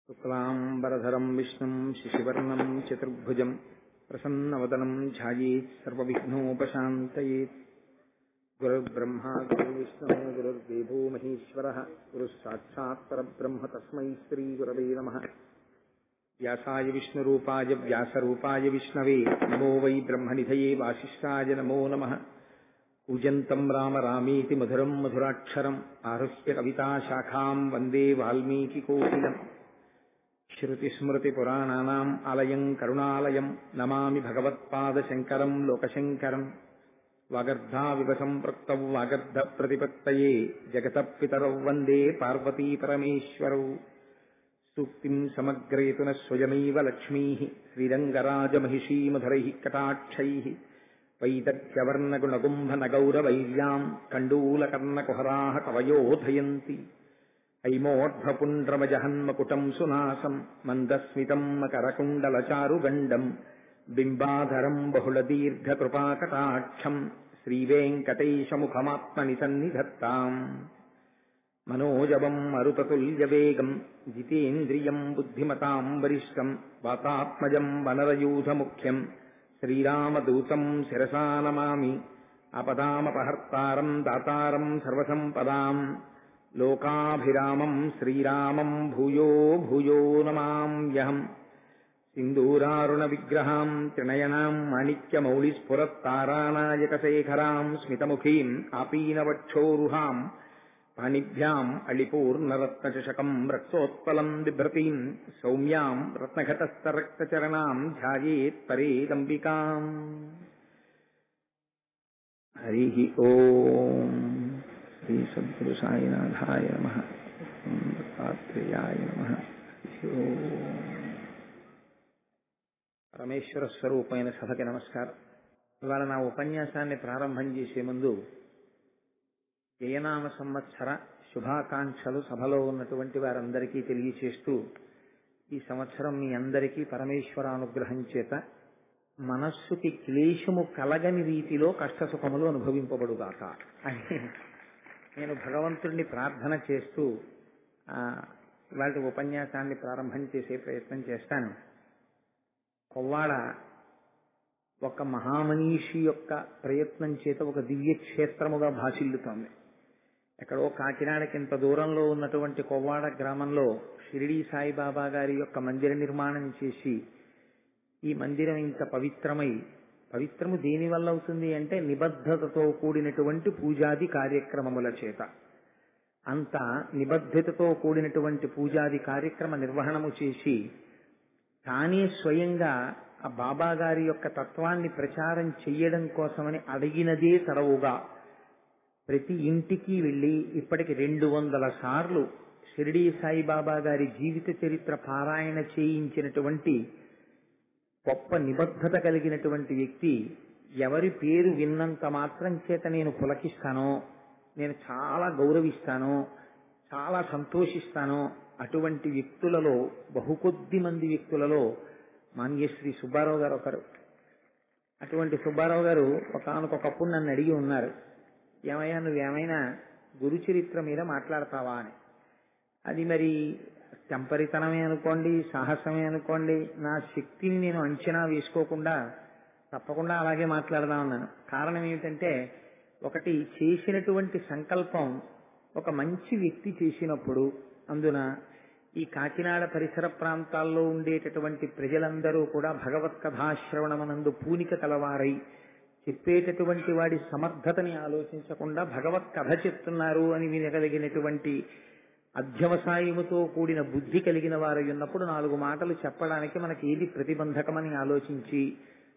శుక్లాంబరధరం విష్ణుం శశివర్ణం చతుర్భుజం ప్రసన్నవదనం ధ్యాయేత్ సర్వవిఘ్నోపశాంతయేత్. గురుర్బ్రహ్మా గురుర్విష్ణుః గురుర్దేవో మహేశ్వరః గురుః సాక్షాత్ పరబ్రహ్మ తస్మై శ్రీ గురవే నమః. వ్యాసాయ విష్ణురూపాయ వ్యాసరూపాయ విష్ణవే నమో వై బ్రహ్మనిధయే వాసిష్ఠాయ నమో నమః. కూజంతం రామ రామేతి మధురం మధురాక్షరం ఆరుహ్య కవితాశాఖాం వందే వాల్మీకికోకిలం. శ్రుతిస్మృతిపురాణానాం ఆలయం కరుణాలయం నమామి భగవత్పాదశంకరం లోకశంకరం. వాగర్ధావివ సంపృక్తౌ వాగర్ధప్రతిపత్తయే జగతః పితరౌ వందే పార్వతీపరమేశ్వరౌ. సూక్తిం సమగ్రేతున స్వయమైవ లక్ష్మీః శ్రీరంగరాజమహిషీ మధురైః కటాక్షైః. వైదగ్ధ్యవర్ణగుణగుంభనగౌరవైర్యాం కండూలకర్ణకుహరాः కవయోధయంతి. ఐమోర్ధ్వపుండ్రమజహన్మకుటం సునాసం మందస్మితం మకరకుండలచారుగండం బింబాధరం బహుళదీర్ఘకృపాకటాక్షం శ్రీవేంకటేశముఖమాత్మని సన్నిధత్తాం. మనోజవం మరుతతుల్యవేగం జితేంద్రియం బుద్ధిమతాం వరిష్టం వాతాత్మజం వనరయూధముఖ్యం శ్రీరామదూతం శిరసా నమామి. ఆపదామపహర్తారం దాతారం సర్వసంపదాం లోకాభిరామం శ్రీరామం భూయో భూయో నమామ్యహం. సింధూరారుణ విగ్రహాం త్రినయనాం మాణిక్యమౌళిస్ఫురత్తారానాయకశేఖరాం స్మితముఖీం ఆపీనవక్షోరుహాం పాణిభ్యాం అళిపూర్ణరత్నచషకం రక్తోత్పలం బిభ్రతీం సౌమ్యాం రత్నఘటస్థరక్తచరణాం ధ్యాయేత్ పరేదంబికాం. హరి ఓం. శ్రీ సద్గురు సాయినాథాయ నమః. దత్తాత్రేయాయ నమః. పరమేశ్వర స్వరూపమైన సభకి నమస్కారం. ఇవాళ నా ఉపన్యాసాన్ని ప్రారంభం చేసే ముందు జయనామ సంవత్సర శుభాకాంక్షలు సభలో ఉన్నటువంటి వారందరికీ తెలియచేస్తూ, ఈ సంవత్సరం మీ అందరికీ పరమేశ్వరానుగ్రహం చేత మనస్సుకి క్లేశము కలగని రీతిలో కష్టసుఖములు అనుభవింపబడుగాక అని నేను భగవంతుడిని ప్రార్థన చేస్తూ ఇవాళ ఉపన్యాసాన్ని ప్రారంభం చేసే ప్రయత్నం చేస్తాను. కొవ్వాడ ఒక మహామనీషి యొక్క ప్రయత్నం చేత ఒక దివ్య క్షేత్రముగా భాసిల్లుతోంది. ఎక్కడో కాకినాడకి ఇంత దూరంలో ఉన్నటువంటి కొవ్వాడ గ్రామంలో షిరిడీ సాయిబాబా గారి యొక్క మందిర నిర్మాణం చేసి, ఈ మందిరం ఇంత పవిత్రము దేనివల్ల అవుతుంది అంటే నిబద్ధతతో కూడినటువంటి పూజాది కార్యక్రమముల చేత. అంత నిబద్ధతతో కూడినటువంటి పూజాది కార్యక్రమ నిర్వహణము చేసి తానే స్వయంగా ఆ బాబా గారి యొక్క తత్వాన్ని ప్రచారం చెయ్యడం కోసమని అడిగినదే తడవుగా ప్రతి ఇంటికి వెళ్లి ఇప్పటికి 200 సార్లు షిరిడీ సాయిబాబా గారి జీవిత చరిత్ర పారాయణ చేయించినటువంటి గొప్ప నిబద్ధత కలిగినటువంటి వ్యక్తి. ఎవరి పేరు విన్నంత మాత్రం చేత నేను పులకిస్తానో, నేను చాలా గౌరవిస్తానో, చాలా సంతోషిస్తానో అటువంటి వ్యక్తులలో, బహుకొద్ది మంది వ్యక్తులలో మాన్యశ్రీ సుబ్బారావు గారు ఒకరు. అటువంటి సుబ్బారావు గారు ఒకానొకప్పుడు నన్ను అడిగి ఉన్నారు, ఏమయ్యా నువ్వేమైనా గురు చరిత్ర మీద మాట్లాడతావా అని. అది మరి తెంపరితనమే అనుకోండి, సాహసమే అనుకోండి, నా శక్తిని నేను అంచనా వేసుకోకుండా తప్పకుండా అలాగే మాట్లాడదామన్నాను. కారణం ఏమిటంటే, ఒకటి చేసినటువంటి సంకల్పం ఒక మంచి వ్యక్తి చేసినప్పుడు, అందున ఈ కాకినాడ పరిసర ప్రాంతాల్లో ఉండేటటువంటి ప్రజలందరూ కూడా భగవత్ కథాశ్రవణమనందు పూనిక కలవారై చెప్పేటటువంటి వాడి సమర్థతని ఆలోచించకుండా భగవత్ కథ చెప్తున్నారు అని వినగలిగినటువంటి అధ్యవసాయముతో కూడిన బుద్ధి కలిగిన వారు ఉన్నప్పుడు 4 మాటలు చెప్పడానికి మనకి ఏది ప్రతిబంధకమని ఆలోచించి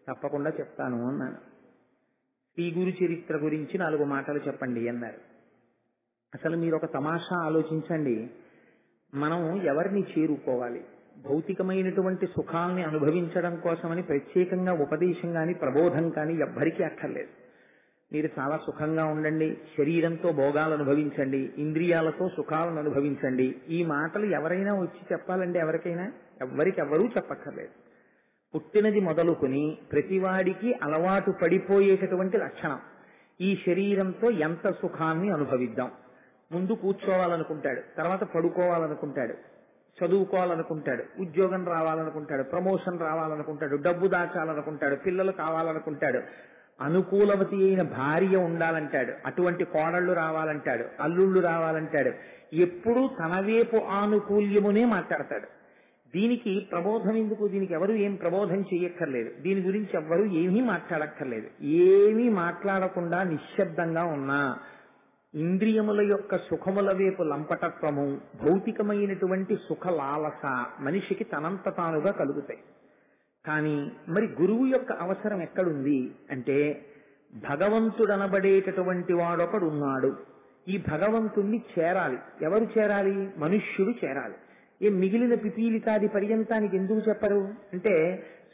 తప్పకుండా చెప్తాను అన్నాను. ఈ గురు చరిత్ర గురించి 4 మాటలు చెప్పండి అన్నారు. అసలు మీరు ఒక తమాషా ఆలోచించండి. మనం ఎవరిని చేరుకోవాలి? భౌతికమైనటువంటి సుఖాల్ని అనుభవించడం కోసమని ప్రత్యేకంగా ఉపదేశం కానీ ప్రబోధం కానీ ఎవ్వరికీ అక్కర్లేదు. మీరు చాలా సుఖంగా ఉండండి, శరీరంతో భోగాలు అనుభవించండి, ఇంద్రియాలతో సుఖాలను అనుభవించండి, ఈ మాటలు ఎవరైనా వచ్చి చెప్పాలండి? ఎవ్వరికెవ్వరూ చెప్పక్కర్లేదు. పుట్టినది మొదలుకొని ప్రతివాడికి అలవాటు పడిపోయేటటువంటి లక్షణం. ఈ శరీరంతో ఎంత సుఖాన్ని అనుభవిద్దాం. ముందు కూర్చోవాలనుకుంటాడు, తర్వాత పడుకోవాలనుకుంటాడు, చదువుకోవాలనుకుంటాడు, ఉద్యోగం రావాలనుకుంటాడు, ప్రమోషన్ రావాలనుకుంటాడు, డబ్బు దాచాలనుకుంటాడు, పిల్లలు కావాలనుకుంటాడు, అనుకూలవతి అయిన భార్య ఉండాలంటాడు, అటువంటి కోడళ్ళు రావాలంటాడు, అల్లుళ్ళు రావాలంటాడు. ఎప్పుడూ తన వైపు ఆనుకూల్యమునే మాట్లాడతాడు. దీనికి ప్రబోధం ఎందుకు? దీనికి ఎవరు ఏం ప్రబోధం చేయక్కర్లేదు. దీని గురించి ఎవ్వరూ ఏమీ మాట్లాడక్కర్లేదు. ఏమీ మాట్లాడకుండా నిశ్శబ్దంగా ఉన్నా ఇంద్రియముల యొక్క సుఖముల వైపు లంపటత్వము, భౌతికమైనటువంటి సుఖ లాలస మనిషికి తనంత తానుగా కలుగుతాయి. కానీ మరి గురువు యొక్క అవసరం ఎక్కడుంది అంటే, భగవంతుడనబడేటటువంటి వాడొకడు ఉన్నాడు. ఈ భగవంతుణ్ణి చేరాలి. ఎవరు చేరాలి? మనుష్యుడు చేరాలి. మిగిలిన పిపీలికాది పర్యంతానికి ఎందుకు చెప్పరు అంటే,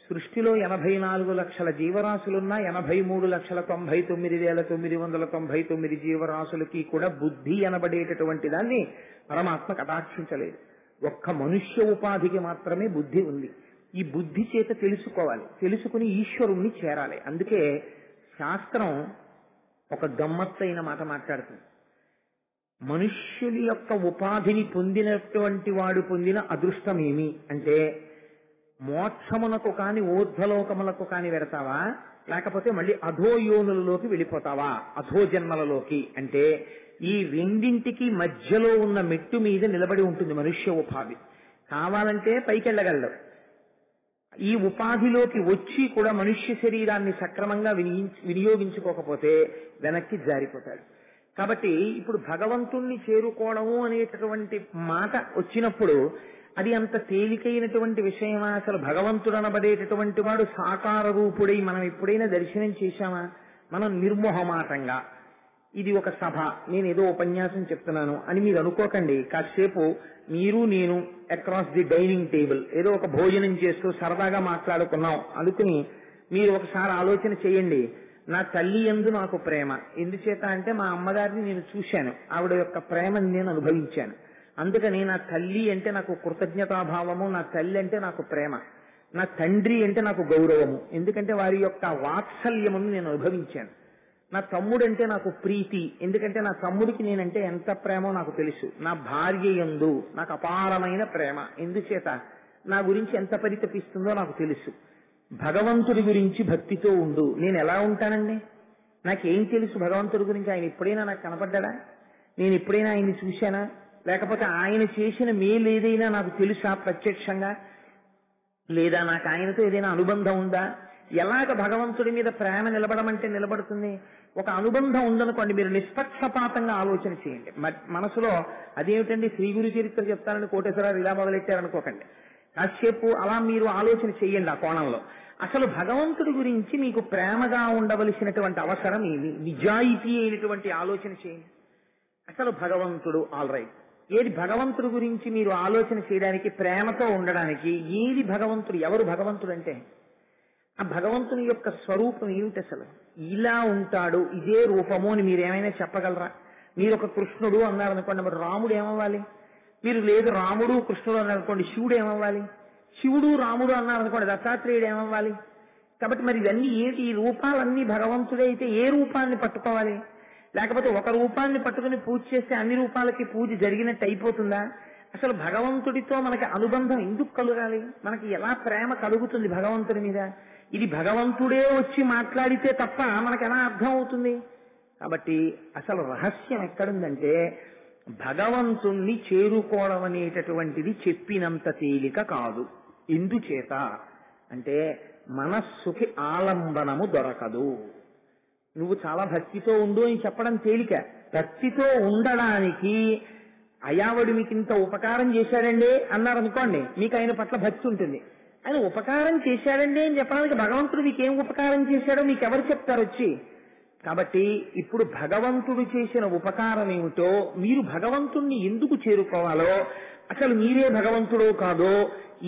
సృష్టిలో 84 లక్షల జీవరాశులున్నా 83,99,999 జీవరాశులకి కూడా బుద్ధి అనబడేటటువంటి దాన్ని పరమాత్మ కటాక్షించలేదు. ఒక్క మనుష్య ఉపాధికి మాత్రమే బుద్ధి ఉంది. ఈ బుద్ధి చేత తెలుసుకోవాలి, తెలుసుకుని ఈశ్వరుణ్ణి చేరాలి. అందుకే శాస్త్రం ఒక గమ్మత్తైన మాట మాట్లాడుతుంది. మనుష్యుని యొక్క ఉపాధిని పొందినటువంటి వాడు పొందిన అదృష్టం ఏమి అంటే, మోక్షమునకు కాని ఊర్ధ్వలోకములకు కాని వెడతావా, లేకపోతే మళ్ళీ అధోయోనులలోకి వెళ్ళిపోతావా, అధోజన్మలలోకి అంటే ఈ రెండింటికి మధ్యలో ఉన్న మెట్టు మీద నిలబడి ఉంటుంది మనుష్య ఉపాధి. కావాలంటే పైకెళ్ళగలడు. ఈ ఉపాధిలోకి వచ్చి కూడా మనుష్య శరీరాన్ని సక్రమంగా వినియోగించుకోకపోతే వెనక్కి జారిపోతాడు. కాబట్టి ఇప్పుడు భగవంతుణ్ణి చేరుకోవడము అనేటటువంటి మాట వచ్చినప్పుడు అది అంత తేలికైనటువంటి విషయమా? అసలు భగవంతుడు అనబడేటటువంటి వాడు సాకార రూపుడై మనం ఎప్పుడైనా దర్శనం చేశామా? మనం నిర్మోహమాటంగా ఇది ఒక సభ, నేను ఏదో ఉపన్యాసం చెప్తున్నాను అని మీరు అనుకోకండి. కాసేపు మీరు నేను అక్రాస్ ది డైనింగ్ టేబుల్ ఏదో ఒక భోజనం చేస్తూ సరదాగా మాట్లాడుకున్నాం అనుకుని మీరు ఒకసారి ఆలోచన చేయండి. నా తల్లి యందు నాకు ప్రేమ ఎందుచేత అంటే, మా అమ్మగారిని నేను చూశాను, ఆవిడ యొక్క ప్రేమని నేను అనుభవించాను. అందుకని నా తల్లి అంటే నాకు కృతజ్ఞతాభావము, నా తల్లి అంటే నాకు ప్రేమ, నా తండ్రి అంటే నాకు గౌరవము, ఎందుకంటే వారి యొక్క వాత్సల్యమును నేను అనుభవించాను. నా తమ్ముడు అంటే నాకు ప్రీతి, ఎందుకంటే నా తమ్ముడికి నేనంటే ఎంత ప్రేమో నాకు తెలుసు. నా భార్య యందు నాకు అపారమైన ప్రేమ, ఎందుచేత నా గురించి ఎంత పరితపిస్తుందో నాకు తెలుసు. భగవంతుడి గురించి భక్తితో ఉండు. నేను ఎలా ఉంటానండి? నాకేం తెలుసు భగవంతుడి గురించి? ఆయన ఎప్పుడైనా నాకు కనపడ్డా? నేను ఎప్పుడైనా ఆయన్ని చూశానా? లేకపోతే ఆయన చేసిన మేలు ఏదైనా నాకు తెలుసా ప్రత్యక్షంగా? లేదా నాకు ఆయనతో ఏదైనా అనుబంధం ఉందా? ఎలాగ భగవంతుడి మీద ప్రేమ నిలబడమంటే నిలబడుతుంది? ఒక అనుబంధం ఉందనుకోండి, మీరు నిష్పక్షపాతంగా ఆలోచన చేయండి. మనసులో అదేమిటండి శ్రీ గురు చరిత్ర చెప్తానని కోటేశ్వరరావు ఇలా మొదలెట్టారనుకోకండి. కాసేపు అలా మీరు ఆలోచన చేయండి. ఆ కోణంలో అసలు భగవంతుడి గురించి మీకు ప్రేమగా ఉండవలసినటువంటి అవసరం ఏమి? నిజాయితీ అయినటువంటి ఆలోచన చేయండి. అసలు భగవంతుడు ఆల్ రైట్, ఏది భగవంతుడి గురించి మీరు ఆలోచన చేయడానికి, ప్రేమతో ఉండడానికి ఏది భగవంతుడు? ఎవరు భగవంతుడు అంటే? ఆ భగవంతుని యొక్క స్వరూపం ఏమిటి? అసలు ఇలా ఉంటాడు, ఇదే రూపము అని మీరేమైనా చెప్పగలరా? మీరు ఒక కృష్ణుడు అన్నారనుకోండి, మరి రాముడు ఏమవ్వాలి? మీరు లేదు రాముడు కృష్ణుడు అన్నారనుకోండి, శివుడు ఏమవ్వాలి? శివుడు రాముడు అన్నారనుకోండి, దత్తాత్రేయుడు ఏమవ్వాలి? కాబట్టి మరి ఇవన్నీ ఏంటి? ఈ రూపాలన్నీ భగవంతుడే అయితే ఏ రూపాన్ని పట్టుకోవాలి? లేకపోతే ఒక రూపాన్ని పట్టుకుని పూజ చేస్తే అన్ని రూపాలకి పూజ జరిగినట్టు అయిపోతుందా? అసలు భగవంతుడితో మనకి అనుబంధం ఎందుకు కలగాలి? మనకి ఎలా ప్రేమ కలుగుతుంది భగవంతుడి మీద? ఇది భగవంతుడే వచ్చి మాట్లాడితే తప్ప మనకు ఎలా అర్థం అవుతుంది? కాబట్టి అసలు రహస్యం ఎక్కడుందంటే, భగవంతుణ్ణి చేరుకోవడం అనేటటువంటిది చెప్పినంత తేలిక కాదు. ఎందుచేత అంటే, మనస్సుకి ఆలంబనము దొరకదు. నువ్వు చాలా భక్తితో ఉండు అని చెప్పడం తేలిక. భక్తితో ఉండడానికి అయావడు మీకు ఇంత ఉపకారం చేశాడండి అన్నారనుకోండి, మీకు ఆయన పట్ల భక్తి ఉంటుంది. ఆయన ఉపకారం చేశాడండి అని చెప్పడానికి భగవంతుడు మీకేం ఉపకారం చేశాడో మీకెవరు చెప్తారు వచ్చి? కాబట్టి ఇప్పుడు భగవంతుడు చేసిన ఉపకారం ఏమిటో, మీరు భగవంతుణ్ణి ఎందుకు చేరుకోవాలో, అసలు మీరే భగవంతుడో కాదో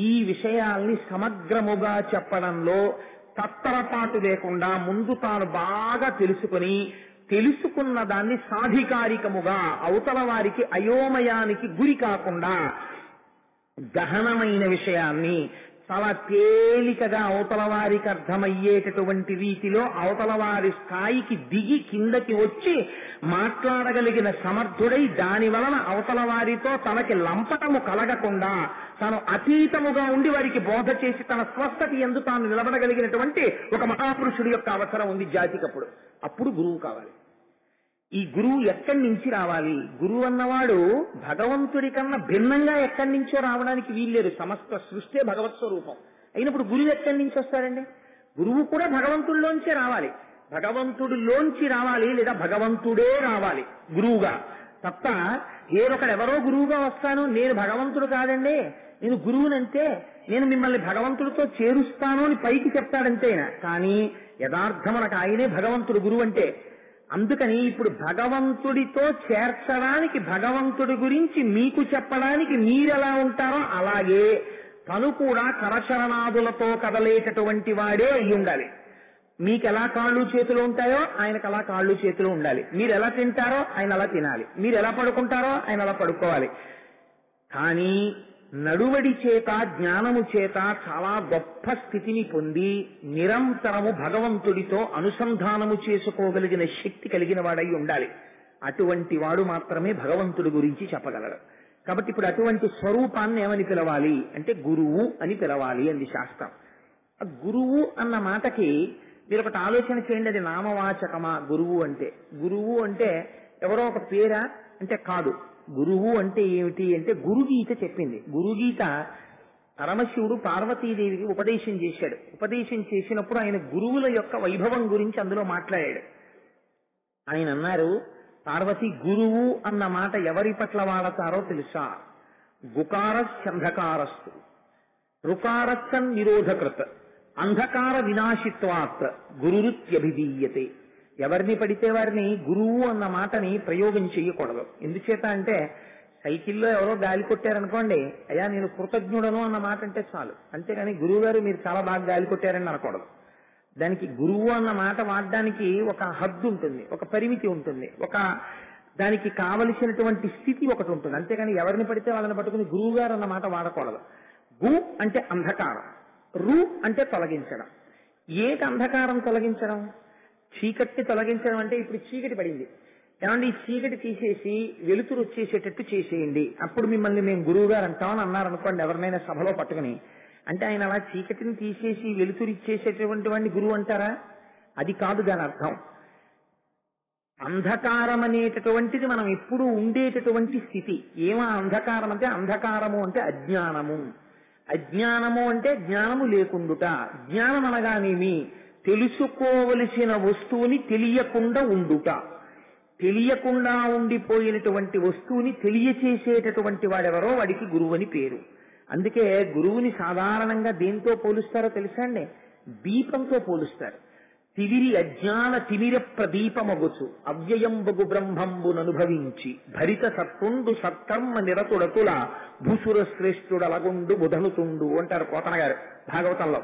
ఈ విషయాల్ని సమగ్రముగా చెప్పడంలో తత్తరపాటు లేకుండా ముందు తాను బాగా తెలుసుకున్న దాన్ని సాధికారికముగా అవతల వారికి అయోమయానికి గురి కాకుండా గహనమైన విషయాన్ని చాలా తేలికగా అవతల వారికి అర్థమయ్యేటటువంటి రీతిలో అవతల వారి స్థాయికి దిగి కిందకి వచ్చి మాట్లాడగలిగిన సమర్థుడై, దాని వలన అవతల వారితో తనకి లంపటము కలగకుండా తాను అతీతముగా ఉండి వారికి బోధ చేసి తన స్వస్థతి యందు తాను నిలబడగలిగినటువంటి ఒక మహాపురుషుడి యొక్క అవసరం ఉంది జాతికప్పుడు. అప్పుడు గురువు కావాలి. ఈ గురువు ఎక్కడి నుంచి రావాలి? గురువు అన్నవాడు భగవంతుడి కన్నా భిన్నంగా ఎక్కడి నుంచో రావడానికి వీల్లేదు. సమస్త సృష్టి భగవత్ స్వరూపం అయినప్పుడు గురువు ఎక్కడి నుంచి వస్తాడండి? గురువు కూడా భగవంతుడిలోంచే రావాలి. భగవంతుడిలోంచి రావాలి, లేదా భగవంతుడే రావాలి గురువుగా. తప్ప ఏదొకడెవరో గురువుగా వస్తాను, నేను భగవంతుడు కాదండి, నేను గురువునంటే, నేను మిమ్మల్ని భగవంతుడితో చేరుస్తాను అని పైకి చెప్తాడంతే. కానీ యథార్థమునకు ఆయనే భగవంతుడు గురువు అంటే. అందుకని ఇప్పుడు భగవంతుడితో చేర్చడానికి, భగవంతుడి గురించి మీకు చెప్పడానికి మీరెలా ఉంటారో అలాగే తను కూడా కరచరణాదులతో కదలేటటువంటి వాడే అయి ఉండాలి. మీకు ఎలా కాళ్ళు చేతులు ఉంటాయో ఆయనకు అలా కాళ్ళు చేతులు ఉండాలి. మీరు ఎలా తింటారో ఆయన అలా తినాలి. మీరు ఎలా పడుకుంటారో ఆయన అలా పడుకోవాలి. కానీ నడువడి చేత, జ్ఞానము చేత చాలా గొప్ప స్థితిని పొంది నిరంతరము భగవంతుడితో అనుసంధానము చేసుకోగలిగిన శక్తి కలిగిన వాడై ఉండాలి. అటువంటి వాడు మాత్రమే భగవంతుడి గురించి చెప్పగలరు. కాబట్టి ఇప్పుడు అటువంటి స్వరూపాన్ని ఏమని పిలవాలి అంటే గురువు అని పిలవాలి అంది శాస్త్రం. ఆ గురువు అన్న మాటకి మీరు ఒకటి ఆలోచన చేయండి, అది నామవాచకమా గురువు అంటే? గురువు అంటే ఎవరో ఒక పేరా అంటే కాదు. గురువు అంటే ఏమిటి అంటే గురుగీత చెప్పింది. గురుగీత పరమశివుడు పార్వతీదేవికి ఉపదేశం చేశాడు. ఉపదేశం చేసినప్పుడు ఆయన గురువుల యొక్క వైభవం గురించి అందులో మాట్లాడాడు. ఆయన అన్నారు, పార్వతి గురువు అన్న మాట ఎవరి పట్ల వాడతారో తెలుసా? గుకారస్యంధకారస్తు రుకారస్సన్ నిరోధకృత్ అంధకార వినాశిత్వాత్ గురురుత్యభిధీయతే. ఎవరిని పడితే వారిని గురువు అన్న మాటని ప్రయోగం చేయకూడదు. ఎందుచేత అంటే సైకిల్లో ఎవరో గాలి కొట్టారనుకోండి, అయ్యా నేను కృతజ్ఞుడను అన్న మాట అంటే చాలు. అంతేగాని గురువు గారు మీరు చాలా బాగా గాలి కొట్టారని అనకూడదు. దానికి గురువు అన్న మాట వాడడానికి ఒక హద్దు ఉంటుంది, ఒక పరిమితి ఉంటుంది, ఒక దానికి కావలసినటువంటి స్థితి ఒకటి ఉంటుంది. అంతేగాని ఎవరిని పడితే వాళ్ళని పట్టుకుని గురువు గారు అన్న మాట వాడకూడదు. గు అంటే అంధకారం, రు అంటే తొలగించడం. ఏటి అంధకారం తొలగించడం? చీకటిని తొలగించడం అంటే ఇప్పుడు చీకటి పడింది, ఏమంటే ఈ చీకటి తీసేసి వెలుతురు వచ్చేసేటట్టు చేసేయండి, అప్పుడు మిమ్మల్ని మేము గురువు గారు అంటామని అన్నారనుకోండి ఎవరినైనా సభలో పట్టుకుని. అంటే ఆయన అలా చీకటిని తీసేసి వెలుతురు ఇచ్చేసేటువంటి వాడిని గురువు అంటారా? అది కాదు దాని అర్థం. అంధకారం అనేటటువంటిది మనం ఎప్పుడు ఉండేటటువంటి స్థితి. ఏమా అంధకారం అంటే? అంధకారము అంటే అజ్ఞానము. అజ్ఞానము అంటే జ్ఞానము లేకుండుట. జ్ఞానం అనగానేమి? తెలుసుకోవలసిన వస్తువుని తెలియకుండా ఉండుట. తెలియకుండా ఉండిపోయినటువంటి వస్తువుని తెలియచేసేటటువంటి వాడెవరో వాడికి గురువు అని పేరు. అందుకే గురువుని సాధారణంగా దేంతో పోలుస్తారో తెలుసా అండి? దీపంతో పోలుస్తారు. తివిరి అజ్ఞాన తిమిర ప్రదీపమగుచు అవ్యయంబగు బ్రహ్మంబుననుభవించి భరిత సత్తుండు సత్కర్మ నిరతుడతుల భూసుర శ్రేష్ఠుడలగుండు బుధనుతుండు అంటారు కోతన గారు భాగవతంలో.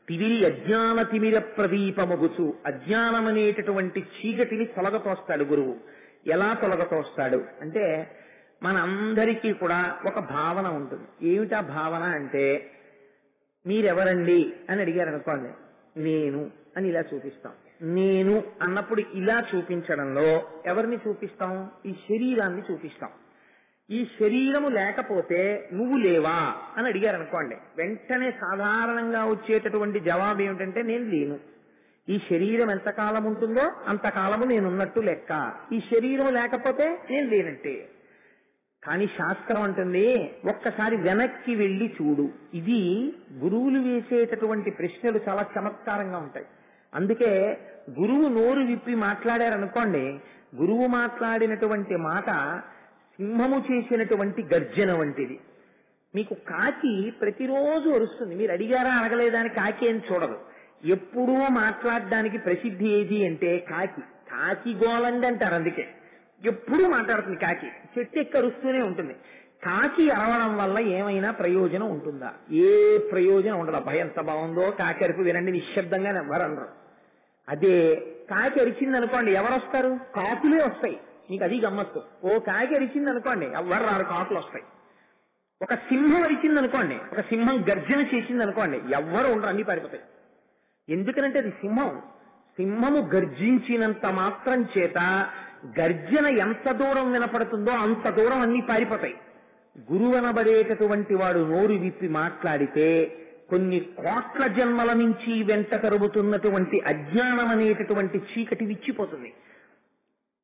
తివిరి అజ్ఞాన తిమిర ప్రదీపమగుచు, అజ్ఞానమనేటటువంటి చీకటిని తొలగతోస్తాడు గురువు. ఎలా తొలగతోస్తాడు అంటే మనందరికీ కూడా ఒక భావన ఉంటుంది. ఏమిటా భావన అంటే, మీరెవరండి అని అడిగారు అనుకోండి, నేను అని ఇలా చూపిస్తాం. నేను అన్నప్పుడు ఇలా చూపించడంలో ఎవరిని చూపిస్తాం? ఈ శరీరాన్ని చూపిస్తాం. ఈ శరీరము లేకపోతే నువ్వు లేవా అని అడిగారు అనుకోండి, వెంటనే సాధారణంగా వచ్చేటటువంటి జవాబు ఏమిటంటే నేను లేను. ఈ శరీరం ఎంతకాలం ఉంటుందో అంతకాలము నేనున్నట్టు లెక్క. ఈ శరీరం లేకపోతే నేను లేనట్టే. కానీ శాస్త్రం అంటుంది ఒక్కసారి వెనక్కి వెళ్ళి చూడు. ఇది గురువులు వేసేటటువంటి ప్రశ్నలు చాలా చమత్కారంగా ఉంటాయి. అందుకే గురువు నోరు విప్పి మాట్లాడారనుకోండి, గురువు మాట్లాడినటువంటి మాట సింహము చేసినటువంటి గర్జన వంటిది. మీకు కాకి ప్రతిరోజు అరుస్తుంది, మీరు అడిగారా అడగలేదా అని కాకి అని చూడదు. ఎప్పుడూ మాట్లాడడానికి ప్రసిద్ధి ఏది అంటే కాకి. కాకి గోలండి అంటారు. అందుకే ఎప్పుడూ మాట్లాడుతుంది కాకి, చెట్టు ఎక్కి అరుస్తూనే ఉంటుంది. కాకి అరవడం వల్ల ఏమైనా ప్రయోజనం ఉంటుందా? ఏ ప్రయోజనం ఉండదు. అబ్బాయి ఎంత బాగుందో కాకి అరుపు వినండి నిశ్శబ్దంగా ఎవరు అనరు. అదే కాకి అరిచింది అనుకోండి, ఎవరు వస్తారు? కాకులే వస్తాయి. మీకు అది గమ్మత్తు. ఓ కాకి అరిచింది అనుకోండి, ఎవరు రారు, కాకులు వస్తాయి. ఒక సింహం అరిచింది అనుకోండి, ఒక సింహం గర్జన చేసింది అనుకోండి, ఎవరు ఉండరు, అన్ని పారిపోతాయి. ఎందుకనంటే అది సింహం. సింహము గర్జించినంత మాత్రం చేత గర్జన ఎంత దూరం వినపడుతుందో అంత దూరం అన్ని పారిపోతాయి. గురువు అనబడేటటువంటి వాడు నోరు విప్పి మాట్లాడితే కొన్ని కోట్ల జన్మల నుంచి వెంట కరుగుతున్నటువంటి అజ్ఞానం అనేటటువంటి చీకటి విచ్చిపోతుంది.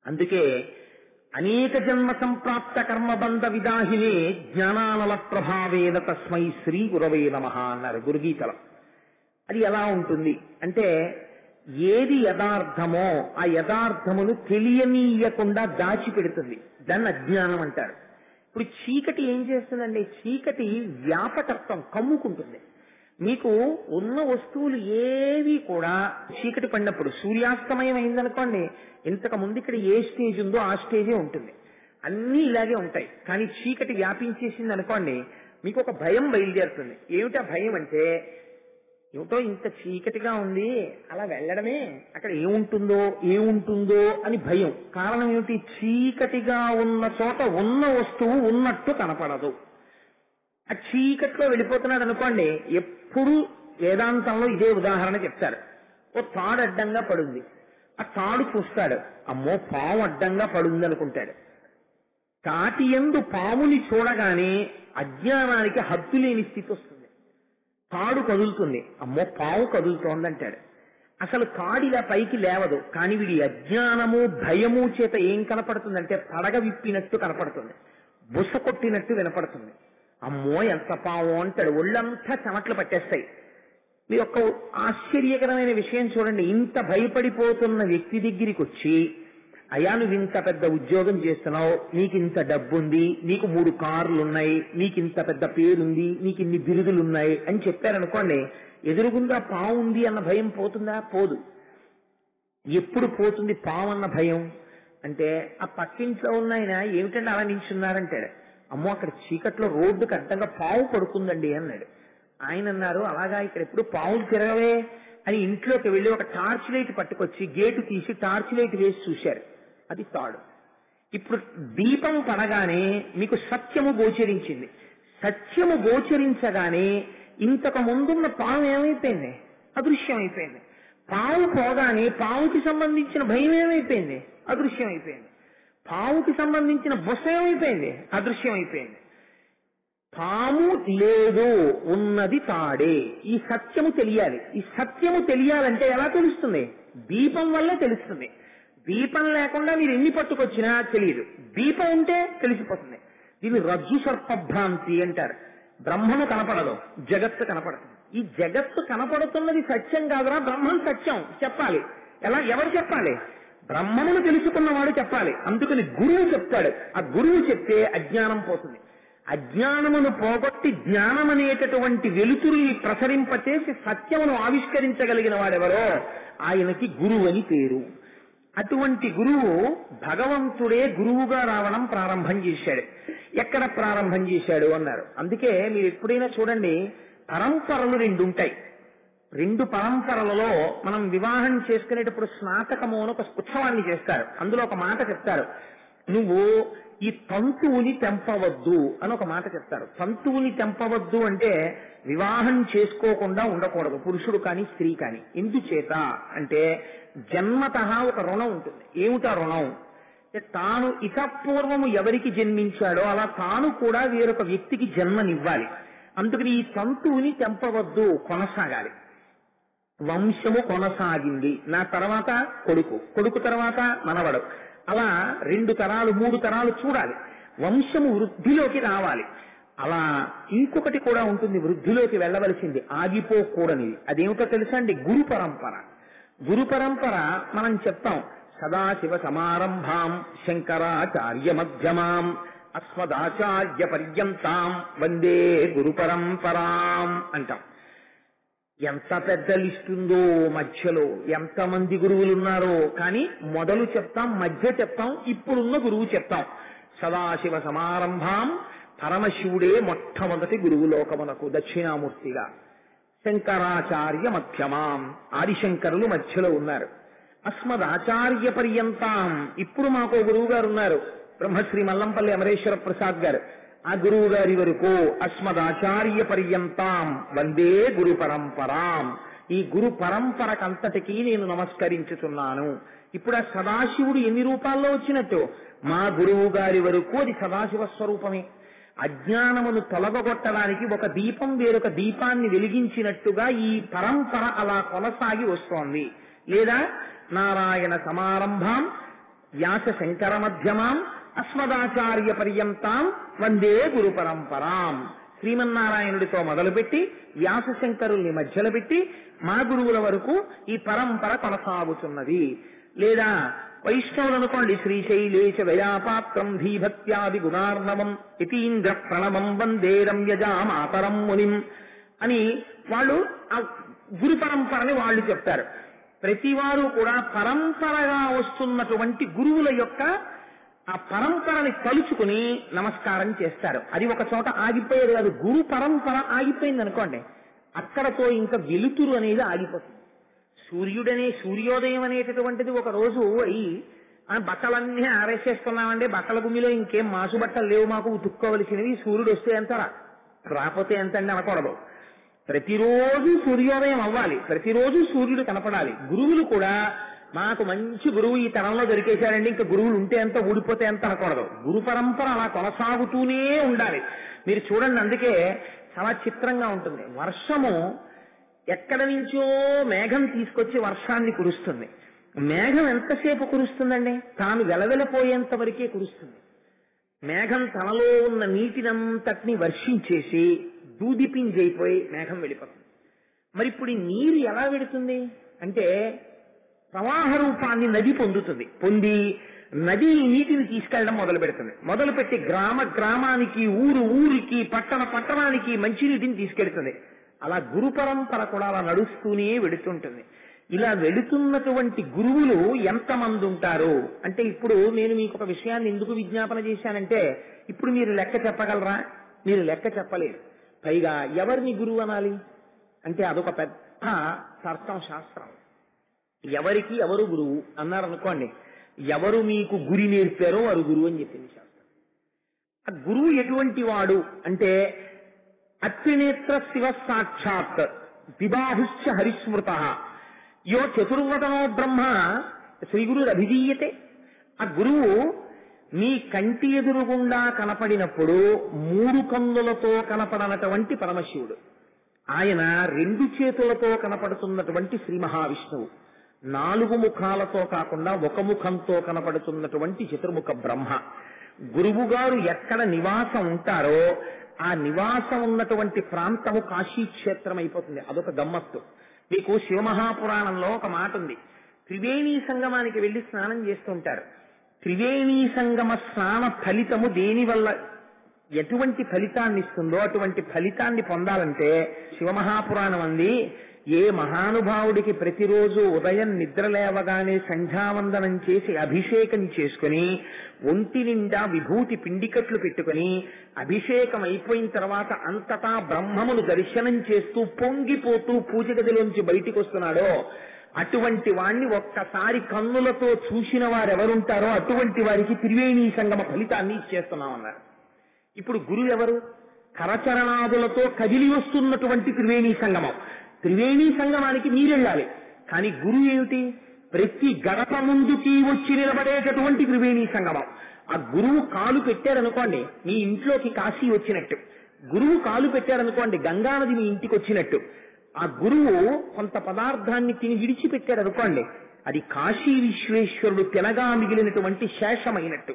అందుకే అనేక జన్మ సంప్రాప్త కర్మబంధ విదాహినే జ్ఞానానల ప్రభావేన తస్మై శ్రీ గురవే నమః అన్నారు గురుగీతలో. అది ఎలా ఉంటుంది అంటే, ఏది యథార్థమో ఆ యథార్థమును తెలియనీయకుండా దాచిపెడుతుంది, దాన్ని అజ్ఞానం అంటారు. ఇప్పుడు చీకటి ఏం చేస్తుందండి? చీకటి వ్యాపకత్వం కమ్ముకుంటుంది. మీకు ఉన్న వస్తువులు ఏవి కూడా చీకటి పడినప్పుడు, సూర్యాస్తమయం అయిందనుకోండి, ఇంతకు ముందు ఇక్కడ ఏ స్టేజ్ ఉందో ఆ స్టేజే ఉంటుంది, అన్నీ ఇలాగే ఉంటాయి. కానీ చీకటి వ్యాపించేసింది అనుకోండి, మీకు ఒక భయం బయలుదేరుతుంది. ఏమిటా భయం అంటే, ఏమిటో ఇంత చీకటిగా ఉంది, అలా వెళ్ళడమే, అక్కడ ఏముంటుందో అని భయం. కారణం ఏమిటి? చీకటిగా ఉన్న చోట ఉన్న వస్తువు ఉన్నట్టు కనపడదు. ఆ చీకట్లో వెళ్ళిపోతున్నాడు అనుకోండి, ఎప్పుడు వేదాంతంలో ఇదే ఉదాహరణ చెప్తారు. ఓ తాడు అడ్డంగా పడుంది, ఆ తాడు చూస్తాడు, అమ్మో పాము అడ్డంగా పడుంది అనుకుంటాడు. తాటి యందు పాముని చూడగానే అజ్ఞానానికి హద్దు లేని స్థితి వస్తుంది. తాడు కదులుతుంది, అమ్మో పాము కదులుతోందంటాడు. అసలు తాడిలా పైకి లేవదు, కానీ వీడి అజ్ఞానము భయము చేత ఏం కనపడుతుందంటే పడగ విప్పినట్టు కనపడుతుంది, బుస కొట్టినట్టు వినపడుతుంది. అమ్మో ఎంత పాము అంటాడు, ఒళ్ళంతా చెమట్లు పట్టేస్తాయి. మీ యొక్క ఆశ్చర్యకరమైన విషయం చూడండి, ఇంత భయపడిపోతున్న వ్యక్తి దగ్గరికి వచ్చి, అయ్యా నువ్వు ఇంత పెద్ద ఉద్యోగం చేస్తున్నావు, నీకు ఇంత డబ్బుంది, నీకు 3 కార్లు ఉన్నాయి, నీకు ఇంత పెద్ద పేరుంది, నీకు ఇన్ని బిరుదులున్నాయి అని చెప్పారనుకోండి, ఎదురుగుండా పాము ఉంది అన్న భయం పోతుందా? పోదు. ఎప్పుడు పోతుంది పాము అన్న భయం అంటే, ఆ పక్కింట్లో ఉన్న ఆయన ఏమిటంటే అలా నిల్చున్నారంటాడు, అమ్మో అక్కడ చీకట్లో రోడ్డుకి అడ్డంగా పాము పడుకుందండి అన్నాడు. ఆయన అన్నారు, అలాగా ఇక్కడ ఎప్పుడు పావులు తిరగవే అని ఇంట్లోకి వెళ్ళి ఒక టార్చ్ లైట్ పట్టుకొచ్చి గేటు తీసి టార్చ్ లైట్ వేసి చూశారు. అది తాడు. ఇప్పుడు దీపం పడగానే మీకు సత్యము గోచరించింది. సత్యము గోచరించగానే ఇంతకు ముందున్న పాము ఏమైపోయింది? అదృశ్యం అయిపోయింది. పాము పోగానే పావుకి సంబంధించిన భయం ఏమైపోయింది? అదృశ్యం అయిపోయింది. పావుకి సంబంధించిన బొస ఏమైపోయింది? అదృశ్యం అయిపోయింది. పాము లేదు, ఉన్నది తాడే. ఈ సత్యము తెలియాలి. ఈ సత్యము తెలియాలంటే ఎలా తెలుస్తుంది? దీపం వల్ల తెలుస్తుంది. దీపం లేకుండా మీరు ఎన్ని పట్టుకొచ్చినా తెలియదు, దీపం ఉంటే తెలిసిపోతుంది. దీన్ని రజ్జు సర్పభ్రాంతి అంటారు. బ్రహ్మము కనపడదు, జగత్తు కనపడుతుంది. ఈ జగత్తు కనపడుతున్నది సత్యం కాదురా, బ్రహ్మం సత్యం చెప్పాలి. ఎలా? ఎవరు చెప్పాలి? బ్రహ్మమును తెలుసుకున్నవాడు చెప్పాలి. అందుకని గురువు చెప్తాడు. ఆ గురువు చెప్తే అజ్ఞానం పోతుంది. అజ్ఞానమును పోగొట్టి జ్ఞానం అనేటటువంటి వెలుతురుని ప్రసరింపచేసి సత్యమును ఆవిష్కరించగలిగిన వాడెవరో ఆయనకి గురువు అని పేరు. అటువంటి గురువు భగవంతుడే గురువుగా రావడం ప్రారంభం చేశాడు. ఎక్కడ ప్రారంభం చేశాడు అన్నారు. అందుకే మీరు ఎప్పుడైనా చూడండి, పరంపరలు 2 ఉంటాయి. 2 పరంపరలలో మనం వివాహం చేసుకునేటప్పుడు స్నాతకము అని ఒక ఉత్సవాన్ని చేస్తారు. అందులో ఒక మాట చెప్తారు, నువ్వు ఈ తంతువుని తెంపవద్దు అని ఒక మాట చెప్తారు. తంతువుని తెంపవద్దు అంటే వివాహం చేసుకోకుండా ఉండకూడదు, పురుషుడు కానీ స్త్రీ కానీ. ఎందుచేత అంటే జన్మతః ఒక రుణం ఉంటుంది. ఏమిటా రుణం? తాను ఇతపూర్వము ఎవరికి జన్మించాడో అలా తాను కూడా వేరొక వ్యక్తికి జన్మనివ్వాలి. అందుకని ఈ తంతువుని తెంపవద్దు, కొనసాగాలి. వంశము కొనసాగింది, నా తర్వాత కొడుకు, కొడుకు తర్వాత మనవడు, అలా 2 తరాలు 3 తరాలు చూడాలి. వంశము వృద్ధిలోకి రావాలి. అలా ఇంకొకటి కూడా ఉంటుంది, వృద్ధిలోకి వెళ్ళవలసింది, ఆగిపోకూడనిది. అదేమిటో తెలుసా అండి? గురు పరంపర. గురు పరంపర మనం చెప్తాం, సదాశివ సమారంభాం శంకరాచార్య మధ్యమాం అస్మదాచార్య పర్యంతాం వందే గురు పరంపరాం అంటాం. ఎంత పెద్ద లిస్ట్ ఉందో మధ్యలో, ఎంతమంది గురువులు ఉన్నారో, కానీ మొదలు చెప్తాం, మధ్య చెప్తాం, ఇప్పుడున్న గురువు చెప్తాం. సదాశివ సమారంభాం, పరమశివుడే మొట్టమొదటి గురువు లోకమునకు దక్షిణామూర్తిగా. శంకరాచార్య మధ్యమాం, ఆదిశంకరులు మధ్యలో ఉన్నారు. అస్మదాచార్య పర్యంతాం, ఇప్పుడు మాకు గురువు గారు ఉన్నారు, బ్రహ్మశ్రీ మల్లంపల్లి అమరేశ్వర ప్రసాద్ గారు. ఆ గురువు గారి వరకు అస్మదాచార్య పర్యంతాం వందే గురు పరంపరాం. ఈ గురు పరంపరకంతటికీ నేను నమస్కరించుతున్నాను. ఇప్పుడు ఆ సదాశివుడు ఎన్ని రూపాల్లో వచ్చినట్టు? మా గురువు గారి వరకు అది సదాశివ స్వరూపమే. అజ్ఞానమును తొలగొట్టడానికి ఒక దీపం వేరొక దీపాన్ని వెలిగించినట్టుగా ఈ పరంపర అలా కొనసాగి వస్తోంది. లేదా నారాయణ సమారంభాం వ్యాస శంకర మధ్యమాం అస్మదాచార్య పర్యంతాం వందే గురు పరంపరాం. శ్రీమన్నారాయణుడితో మొదలుపెట్టి వ్యాస శంకరుల్ని మధ్యలో పెట్టి మా గురువుల వరకు ఈ పరంపర కొనసాగుతున్నది. లేదా వైష్ణవులు అనుకోండి, శ్రీశైలేశ దయాపాత్రం ధీభత్యాది గుణార్ణవం యతీంద్ర ప్రణవం వందే రమ్యజా మాతరం మునిం అని వాళ్ళు ఆ గురు పరంపరని వాళ్ళు చెప్తారు. ప్రతివారు కూడా పరంపరగా వస్తున్నటువంటి గురువుల యొక్క ఆ పరంపరని తలుచుకుని నమస్కారం చేస్తారు. అది ఒక చోట ఆగిపోయేది కాదు. గురు పరంపర ఆగిపోయింది అనుకోండి, అక్కడతో ఇంకా వెలుతురు అనేది ఆగిపోతుంది. సూర్యోదయం అనేటటువంటిది ఒక రోజు అయి బట్టలన్నీ ఆరేసేస్తున్నామండి, బట్టల గుమ్మిలో ఇంకేం మాసు బట్టలు లేవు మాకు ఉతుక్కోవలసినవి, సూర్యుడు వస్తే ఎంత రాకపోతే ఎంత అండి అనకూడదు. ప్రతిరోజు సూర్యోదయం అవ్వాలి, ప్రతిరోజు సూర్యుడు కనపడాలి. గురువులు కూడా మాకు మంచి గురువు ఈ తరంలో దొరికేశారండి, ఇంకా గురువులు ఉంటే ఎంత ఊడిపోతే ఎంత అనకూడదు. గురు పరంపర అలా కొనసాగుతూనే ఉండాలి. మీరు చూడండి, అందుకే చాలా చిత్రంగా ఉంటుంది. వర్షము ఎక్కడి నుంచో మేఘం తీసుకొచ్చి వర్షాన్ని కురుస్తుంది. మేఘం ఎంతసేపు కురుస్తుందండి? తాను వెలవెలపోయేంత వరకే కురుస్తుంది. మేఘం తనలో ఉన్న నీటినంతటిని వర్షించేసి దూదిపింజైపోయి మేఘం వెళ్ళిపోతుంది. మరి ఇప్పుడు ఈ నీరు ఎలా వెడుతుంది అంటే ప్రవాహ రూపాన్ని నది పొందుతుంది. పొంది నది నీటిని తీసుకెళ్లడం మొదలు పెడుతుంది. మొదలుపెట్టి గ్రామానికి, ఊరికి, పట్టణానికి మంచినీటిని తీసుకెళ్తుంది. అలా గురు పరంపర కూడా అలా నడుస్తూనే వెడుతుంటుంది. ఇలా వెడుతున్నటువంటి గురువులు ఎంతమంది ఉంటారు అంటే, ఇప్పుడు నేను మీకు ఒక విషయాన్ని ఎందుకు విజ్ఞాపన చేశానంటే, ఇప్పుడు మీరు లెక్క చెప్పగలరా? మీరు లెక్క చెప్పలేరు. పైగా ఎవరిని గురువు అనాలి అంటే అదొక పెద్ద తర్కం శాస్త్రం. ఎవరికి ఎవరు గురువు అన్నారు అనుకోండి, ఎవరు మీకు గురి నేర్పారో వారు గురువు అని చెప్పింది శాస్త్రం. ఆ గురువు ఎటువంటి వాడు అంటే అత్రినేత్ర శివ సాక్షాత్ విబాహుశ్చ హరిస్మృత యో చతుర్వదనో బ్రహ్మ శ్రీ గురు అభిధీయతే. ఆ గురువు మీ కంటి ఎదురుగుండా కనపడినప్పుడు 3 కన్నులతో కనపడనటువంటి పరమశివుడు, ఆయన 2 చేతులతో కనపడుతున్నటువంటి శ్రీ మహావిష్ణువు, 4 ముఖాలతో కాకుండా 1 ముఖంతో కనపడుతున్నటువంటి చతుర్ముఖ బ్రహ్మ. గురువు గారు ఎక్కడ నివాసం ఉంటారో ఆ నివాసం ఉన్నటువంటి ప్రాంతము కాశీక్షేత్రం అయిపోతుంది. అదొక గమ్మత్తు. మీకు శివమహాపురాణంలో ఒక మాట ఉంది. త్రివేణీ సంగమానికి వెళ్లి స్నానం చేస్తుంటారు. త్రివేణీ సంగమ స్నాన ఫలితము దేని వల్ల ఎటువంటి ఫలితాన్ని ఇస్తుందో అటువంటి ఫలితాన్ని పొందాలంటే శివమహాపురాణం అంది, ఏ మహానుభావుడికి ప్రతిరోజు ఉదయం నిద్ర లేవగానే సంధ్యావందనం చేసి అభిషేకం చేసుకుని ఒంటి నిండా విభూతి పిండికట్లు పెట్టుకుని అభిషేకం అయిపోయిన తర్వాత అంతటా బ్రహ్మమును దర్శనం చేస్తూ పొంగిపోతూ పూజ గదిలోంచి బయటికి వస్తున్నాడో అటువంటి వాణ్ణి ఒక్కసారి కన్నులతో చూసిన వారెవరుంటారో అటువంటి వారికి త్రివేణీ సంగమ ఫలితాన్ని ఇచ్చేస్తున్నామన్నారు. ఇప్పుడు గురువు ఎవరు? కరచరణాదులతో కదిలి వస్తున్నటువంటి త్రివేణీ సంగమం. త్రివేణీ సంగమానికి మీరెళ్ళాలి. కానీ గురువు ఏమిటి? ప్రతి గడప ముందుకి వచ్చి నిలబడేటటువంటి త్రివేణీ సంగమం. ఆ గురువు కాలు పెట్టారనుకోండి మీ ఇంట్లోకి కాశీ వచ్చినట్టు, గురువు కాలు పెట్టారనుకోండి గంగానది మీ ఇంటికి వచ్చినట్టు. ఆ గురువు కొంత పదార్థాన్ని తిని విడిచిపెట్టారనుకోండి అది కాశీ విశ్వేశ్వరుడు తినగా మిగిలినటువంటి శేషమైనట్టు.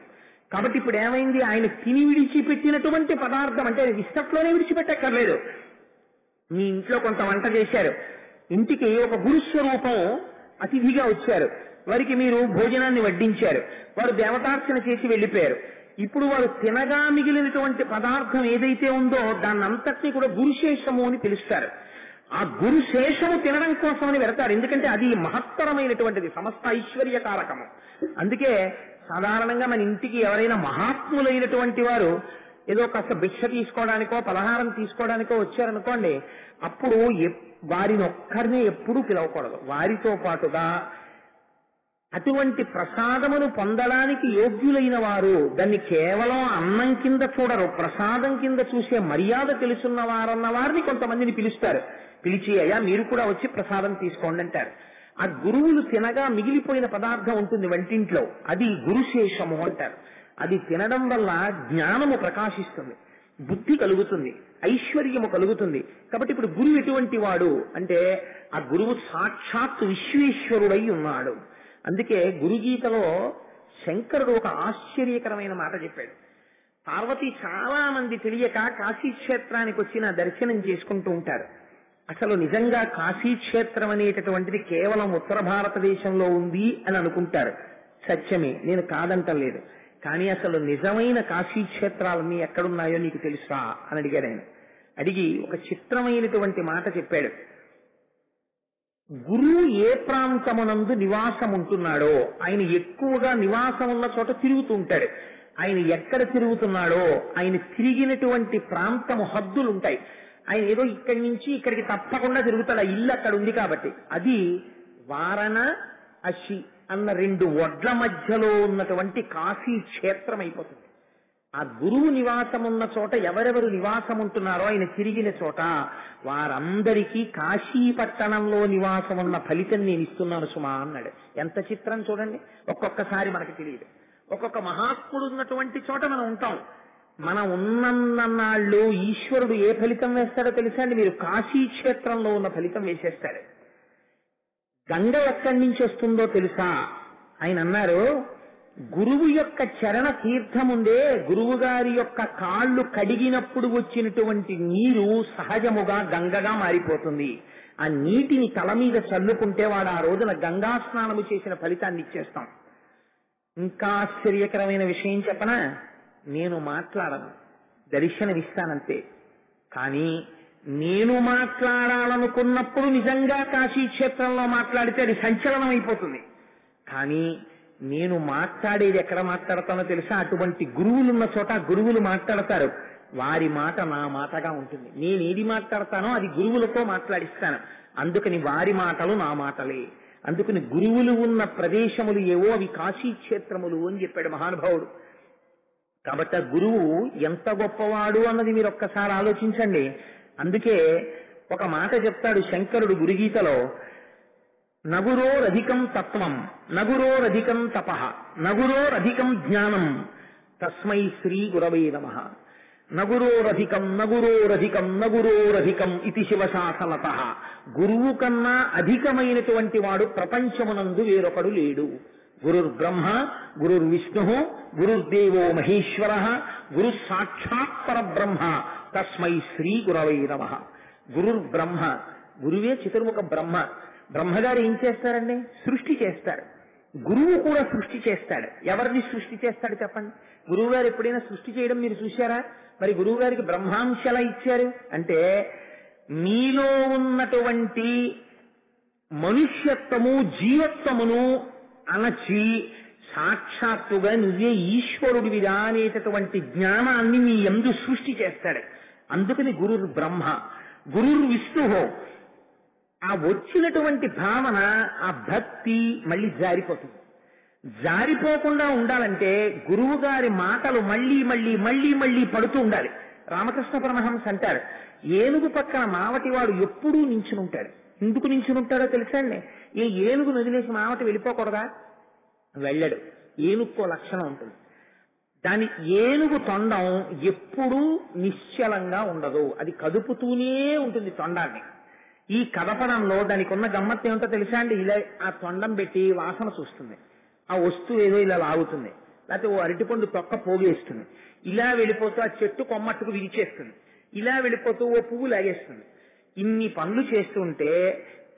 కాబట్టి ఇప్పుడు ఏమైంది? ఆయన తిని విడిచిపెట్టినటువంటి పదార్థం అంటే విస్తట్లోనే విడిచిపెట్టక్కర్లేదు. మీ ఇంట్లో కొంత వంట చేశారు, ఇంటికి ఒక గురుస్వరూపం అతిథిగా వచ్చారు, వారికి మీరు భోజనాన్ని వడ్డించారు, వారు దేవతార్చన చేసి వెళ్ళిపోయారు. ఇప్పుడు వారు తినగా మిగిలినటువంటి పదార్థం ఏదైతే ఉందో దాన్నంతటినీ కూడా గురుశేషము అని పిలుస్తారు. ఆ గురుశేషము తినడం కోసమని వెళతారు, ఎందుకంటే అది మహత్తరమైనటువంటిది, సమస్త ఐశ్వర్యకారకము. అందుకే సాధారణంగా మన ఇంటికి ఎవరైనా మహాత్ములైనటువంటి వారు ఏదో కాస్త భిక్ష తీసుకోవడానికో పలహారం తీసుకోవడానికో వచ్చారనుకోండి, అప్పుడు వారిని ఒక్కరినే ఎప్పుడూ పిలవకూడదు. వారితో పాటుగా అటువంటి ప్రసాదమును పొందడానికి యోగ్యులైన వారు దాన్ని కేవలం అన్నం కింద చూడరు, ప్రసాదం కింద చూసే మర్యాద తెలుసున్న వారన్న వారిని కొంతమందిని పిలుస్తారు. పిలిచి అయ్యా మీరు కూడా వచ్చి ప్రసాదం తీసుకోండి అంటారు. ఆ గురువులు తినగా మిగిలిపోయిన పదార్థం ఉంటుంది వంటింట్లో, అది గురుశేషము అంటారు. అది తినడం వల్ల జ్ఞానము ప్రకాశిస్తుంది. బుద్ధి కలుగుతుంది, ఐశ్వర్యము కలుగుతుంది. కాబట్టి ఇప్పుడు గురువు ఎటువంటి వాడు అంటే ఆ గురువు సాక్షాత్ విశ్వేశ్వరుడై ఉన్నాడు. అందుకే గురుగీతలో శంకరుడు ఒక ఆశ్చర్యకరమైన మాట చెప్పాడు. పార్వతి చాలా మంది తెలియక కాశీక్షేత్రానికి వచ్చిన దర్శనం చేసుకుంటూ ఉంటారు. అసలు నిజంగా కాశీక్షేత్రం అనేటటువంటిది కేవలం ఉత్తర భారతదేశంలో ఉంది అని అనుకుంటారు. సత్యమే, నేను కాదంటలేదు. కానీ అసలు నిజమైన కాశీక్షేత్రాలన్నీ ఎక్కడున్నాయో నీకు తెలుసా అని అడిగాడు ఆయన. అడిగి ఒక చిత్రమైనటువంటి మాట చెప్పాడు. గురువు ఏ ప్రాంతమునందు నివాసం ఉంటున్నాడో ఆయన ఎక్కువగా నివాసం ఉన్న చోట తిరుగుతూ ఉంటాడు. ఆయన ఎక్కడ తిరుగుతున్నాడో ఆయన తిరిగినటువంటి ప్రాంతము హద్దులుంటాయి. ఆయన ఏదో ఇక్కడి నుంచి ఇక్కడికి తప్పకుండా తిరుగుతాడు. ఆ ఇల్లు అక్కడ ఉంది కాబట్టి. అది వారణ అశి అన్న 2 ఒడ్ల మధ్యలో ఉన్నటువంటి కాశీ క్షేత్రం అయిపోతుంది. ఆ గురువు నివాసం ఉన్న చోట ఎవరెవరు నివాసం ఉంటున్నారో ఆయన తిరిగిన చోట వారందరికీ కాశీ పట్టణంలో నివాసం ఉన్న ఫలితం నేను ఇస్తున్నాను సుమా అన్నాడు. ఎంత చిత్రం చూడండి. ఒక్కొక్కసారి మనకు తెలియదు. ఒక్కొక్క మహాత్ముడు ఉన్నటువంటి చోట మనం ఉంటాం. మనం ఉన్నన్నాళ్ళు ఈశ్వరుడు ఏ ఫలితం వేస్తాడో తెలుసా అండి? మీరు కాశీ క్షేత్రంలో ఉన్న ఫలితం వేసేస్తాడు. గంగ ఎక్కడి నుంచి వస్తుందో తెలుసా? ఆయన అన్నారు, గురువు యొక్క చరణ తీర్థముందే గురువు గారి యొక్క కాళ్ళు కడిగినప్పుడు వచ్చినటువంటి నీరు సహజముగా గంగగా మారిపోతుంది. ఆ నీటిని తల మీద చల్లుకుంటే వాడు ఆ రోజున గంగా స్నానము చేసిన ఫలితాన్ని ఇచ్చేస్తాం. ఇంకా ఆశ్చర్యకరమైన విషయం చెప్పనా? నేను మాట్లాడను, దర్శనమిస్తానంతే. కానీ నేను మాట్లాడాలనుకున్నప్పుడు నిజంగా కాశీ క్షేత్రంలో మాట్లాడితే అది సంచలనం అయిపోతుంది. కానీ నేను మాట్లాడేది ఎక్కడ మాట్లాడతానో తెలుసా? అటువంటి గురువులున్న చోట గురువులు మాట్లాడతారు. వారి మాట నా మాటగా ఉంటుంది. నేను ఏది మాట్లాడతానో అది గురువులతో మాట్లాడిస్తాను. అందుకని వారి మాటలు నా మాటలే. అందుకని గురువులు ఉన్న ప్రదేశములు ఏవో అవి కాశీ క్షేత్రములు అని చెప్పాడు మహానుభావుడు. కాబట్టి ఆ గురువు ఎంత గొప్పవాడు అన్నది మీరు ఒక్కసారి ఆలోచించండి. అందుకే ఒక మాట చెప్తాడు శంకరుడు గురుగీతలో, నగురోరధికం తత్వం నగురోరధికం తపః నగురోరధికం జ్ఞానం తస్మై శ్రీ గురవే నమః. నగురోరధికం నగురోరధికం నగురోరధికం ఇది శివశాసనతః. గురువు కన్నా అధికమైనటువంటి వాడు ప్రపంచమునందు వేరొకడు లేడు. గురుర్బ్రహ్మ గురుర్విష్ణు గురుర్దేవో మహేశ్వర గురు సాక్షాత్ పరబ్రహ్మ తస్మై శ్రీ గురవై నమః. గురుర్బ్రహ్మ, గురువే చతుర్ముఖ బ్రహ్మ. బ్రహ్మగారు ఏం చేస్తారండి? సృష్టి చేస్తారు. గురువు కూడా సృష్టి చేస్తాడు. ఎవరిని సృష్టి చేస్తాడు చెప్పండి? గురువు గారు ఎప్పుడైనా సృష్టి చేయడం మీరు చూశారా? మరి గురువు గారికి బ్రహ్మాంశ ఎలా ఇచ్చారు అంటే, మీలో ఉన్నటువంటి మనుష్యత్వము జీవత్వమును అణచి సాక్షాత్తుగా నువ్వే ఈశ్వరుడివిగా అనేటటువంటి జ్ఞానాన్ని నీ యందు సృష్టి చేస్తాడు. అందుకని గురుర్ బ్రహ్మ గురుర్ విష్ణు. ఆ వచ్చినటువంటి భావన, ఆ భక్తి మళ్ళీ జారిపోతుంది. జారిపోకుండా ఉండాలంటే గురువు గారి మాటలు మళ్ళీ మళ్ళీ మళ్ళీ మళ్ళీ పడుతూ ఉండాలి. రామకృష్ణ పరమహంస అంటారు, ఏనుగు పక్కన మావటివాడు ఎప్పుడూ నించునుంటాడు. ఎందుకు నించునుంటాడో తెలుసా అండి? ఏ ఏనుగు వదిలేసి మావటి వెళ్ళిపోకూడదా? వెళ్ళడు. ఏనుగుకో లక్షణం ఉంటుంది. దాని ఏనుగు తొండం ఎప్పుడూ నిశ్చలంగా ఉండదు. అది కదుపుతూనే ఉంటుంది తొండాన్ని. ఈ కదపడంలో దానికి ఉన్న గమ్మత్తు ఏమిటో తెలుసా అండి? ఇలా ఆ తొండం పెట్టి వాసన చూస్తుంది. ఆ వస్తువు ఏదో ఇలా లాగుతుంది. లేకపోతే ఓ అరటిపండు తొక్క పోగేస్తుంది. ఇలా వెళ్ళిపోతూ ఆ చెట్టు కొమ్మట్టుకు విరిచేస్తుంది. ఇలా వెళ్ళిపోతూ ఓ పువ్వు లాగేస్తుంది. ఇన్ని పనులు చేస్తుంటే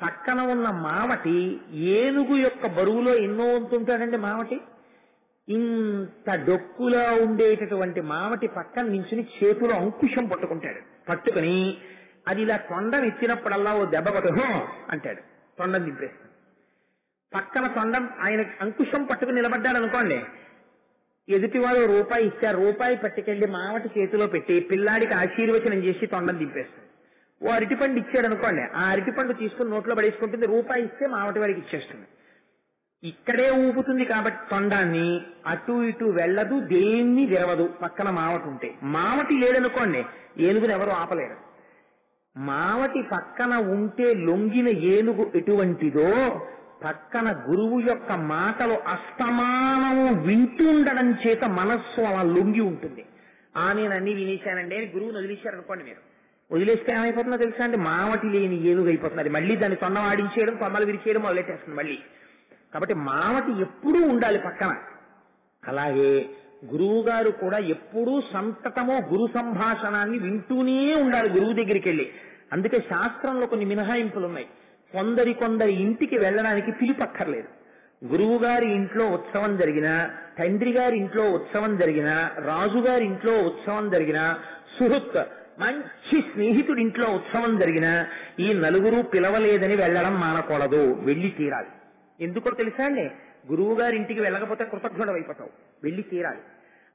పక్కన ఉన్న మావటి ఏనుగు యొక్క బరువులో ఎన్నో వంతుంటాడండి మావటి. ఇంత డొక్కులా ఉండేటటువంటి మావటి పక్కన నించుని చేతిలో అంకుశం పట్టుకుంటాడు. పట్టుకుని అది ఇలా తొండం ఎత్తినప్పుడల్లా ఓ దెబ్బ కొట్టు అంటాడు. తొండం దింపేస్తాడు. పక్కన తొండం ఆయన అంకుశం పట్టుకుని నిలబడ్డాడు అనుకోండి, ఎదుటివాడు రూపాయి ఇచ్చారు, రూపాయి పట్టుకెళ్లి మావటి చేతిలో పెట్టి పిల్లాడికి ఆశీర్వచనం చేసి తొండం దింపేస్తాడు. ఓ అరటిపండు ఇచ్చాడు అనుకోండి, ఆ అరటిపండు తీసుకుని నోట్లో పడేసుకుంటుంది. రూపాయి ఇస్తే మావటి వాడికి ఇచ్చేస్తుంది. ఇక్కడే ఊపుతుంది కాబట్టి తొండాన్ని అటు ఇటు వెళ్ళదు, దేన్ని విరవదు. పక్కన మావటి ఉంటే. మావటి లేదనుకోండి, ఏనుగును ఎవరు ఆపలేరు. మావటి పక్కన ఉంటే లొంగిన ఏనుగు ఎటువంటిదో, పక్కన గురువు యొక్క మాటలు అస్తమానము వింటుండడం చేత మనస్సు అలా లొంగి ఉంటుంది. నేను అన్ని వినేశానండి అని గురువుని వదిలేశారనుకోండి. మీరు వదిలేస్తే ఏమైపోతుందో తెలుసా అండి, మావటి లేని ఏనుగు అయిపోతున్నది. మళ్ళీ దాన్ని తొండం ఆడించేయడం, తొండలు విరిచేయడం మొదలెట్టేస్తుంది మళ్ళీ. కాబట్టి మావటి ఎప్పుడూ ఉండాలి పక్కన. అలాగే గురువు గారు కూడా ఎప్పుడూ సంతతమో గురు సంభాషణాన్ని వింటూనే ఉండాలి గురువు దగ్గరికి వెళ్ళి. అందుకే శాస్త్రంలో కొన్ని మినహాయింపులు ఉన్నాయి. కొందరి ఇంటికి వెళ్ళడానికి పిలుపక్కర్లేదు. గురువు గారి ఇంట్లో ఉత్సవం జరిగినా, తండ్రి గారి ఇంట్లో ఉత్సవం జరిగినా, రాజుగారి ఇంట్లో ఉత్సవం జరిగినా, సుహృత్ మంచి స్నేహితుడి ఇంట్లో ఉత్సవం జరిగినా ఈ నలుగురు పిలవలేదని వెళ్ళడం మానకూడదు, వెళ్ళి తీరాలి. ఎందుకో తెలుసా అండి, గురువు గారి ఇంటికి వెళ్ళకపోతే కృతజ్ఞుడు అయిపోతావు, వెళ్ళి తీరాలి.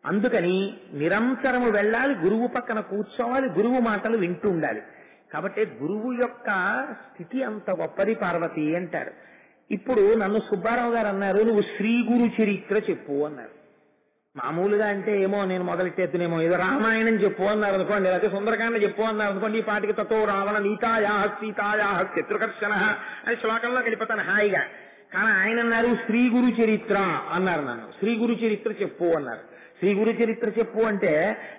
అందుకని నిరంతరము వెళ్ళాలి, గురువు పక్కన కూర్చోవాలి, గురువు మాటలు వింటూ ఉండాలి. కాబట్టి గురువు యొక్క స్థితి అంత గొప్పది పార్వతి అంటారు. ఇప్పుడు నన్ను సుబ్బారావు గారు అన్నారు, నువ్వు శ్రీ గురు చరిత్ర చెప్పు అన్నారు. మామూలుగా అంటే ఏమో నేను మొదలెట్టేద్దునేమో, ఏదో రామాయణం చెప్పు అన్నారు అనుకోండి, లేకపోతే సుందరకాండ చెప్పు అన్నారు అనుకోండి, ఈ పాటికి తతో రావణ నీతాయా సీతాయా శత్రుకర్షణ అని శ్లోకంలో వెళ్ళిపోతాను హాయిగా. కానీ ఆయన అన్నారు శ్రీ గురు చరిత్ర అన్నారు. నన్ను శ్రీ గురు చరిత్ర చెప్పు అన్నారు. శ్రీ గురు చరిత్ర చెప్పు అంటే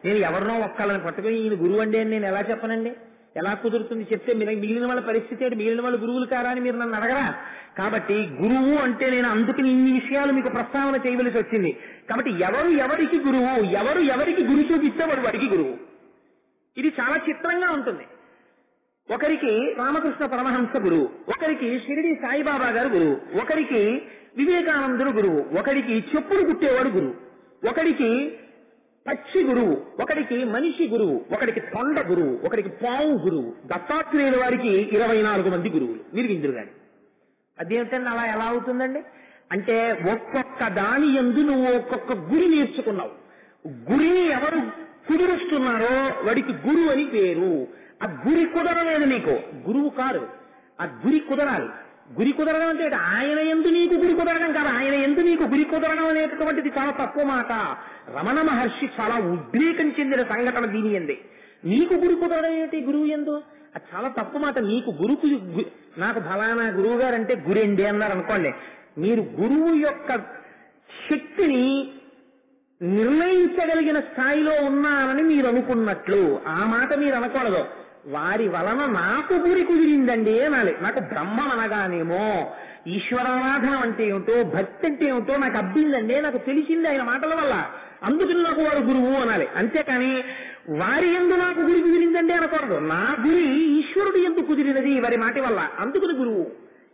నేను ఎవరినో ఒక్కళ్ళని పట్టుకుని ఈయన గురువు అండి అని నేను ఎలా చెప్పనండి? ఎలా కుదురుతుంది చెప్తే? మిగిలిన వాళ్ళ పరిస్థితి ఏంటి? మిగిలిన వాళ్ళు గురువులు కారా అని మీరు నన్ను అడగరా? కాబట్టి గురువు అంటే నేను అందుకని ఇన్ని విషయాలు మీకు ప్రస్తావన చేయవలసి వచ్చింది. కాబట్టి ఎవరికి గురువు, ఎవరికి గురు చూపిస్తే వాడికి గురువు. ఇది చాలా చిత్రంగా ఉంటుంది. ఒకరికి రామకృష్ణ పరమహంస గురువు, ఒకరికి షిరిడి సాయిబాబా గారు గురువు, ఒకరికి వివేకానందుడు గురువు, ఒకరికి చెప్పులు కుట్టేవాడు గురువు, ఒకరికి పక్షి గురువు, ఒకడికి మనిషి గురువు, ఒకడికి తొండ గురువు, ఒకడికి పావు గురువు. దత్తాత్రేయుల వారికి 24 మంది గురువులు. మీరు ఇందురు కానీ అదేమిటండి అలా ఎలా అవుతుందండి? అంటే ఒక్కొక్క దాని యందు నువ్వు ఒక్కొక్క గురి నేర్చుకున్నావు. గురిని ఎవరు కుదురుస్తున్నారో వాడికి గురువు అని పేరు. ఆ గురి కుదరలేదు నీకు, గురువు కాదు. ఆ గురి కుదరాలి. గురి కుదరడం అంటే ఆయన యందు నీకు గురి కుదరడం కాదు, ఆయన యందు నీకు గురి కుదరడం అనేటటువంటిది చాలా తక్కువ మాట. రమణ మహర్షి చాలా ఉద్రేకం చెందిన సంఘటన దీని ఎందే. నీకు గురి కుదరడం ఏంటి గురువు యందు? అది చాలా తప్పు మాట. నీకు నాకు ఫలానా గురువు గారు అంటే గురెండి అన్నారు అనుకోండి, మీరు గురువు యొక్క శక్తిని నిర్ణయించగలిగిన స్థాయిలో ఉన్నారని మీరు అనుకున్నట్లు ఆ మాట మీరు అనకూడదు. వారి వలన నాకు గురి కుదిరిందండి అనాలి. నాకు బ్రహ్మం అనగానేమో ఈశ్వరారాధన అంటే ఏమిటో, భక్తి అంటే ఏమిటో నాకు అబ్బిందండి, నాకు తెలిసింది ఆయన మాటల వల్ల, అందుకని నాకు వాడు గురువు అనాలి. అంతేకాని వారి యందు నాకు గురి కుదిరిందండి అనకూడదు. నా గురి ఈశ్వరుడు యందు కుదిరినది వారి మాట వల్ల, అందుకని గురువు.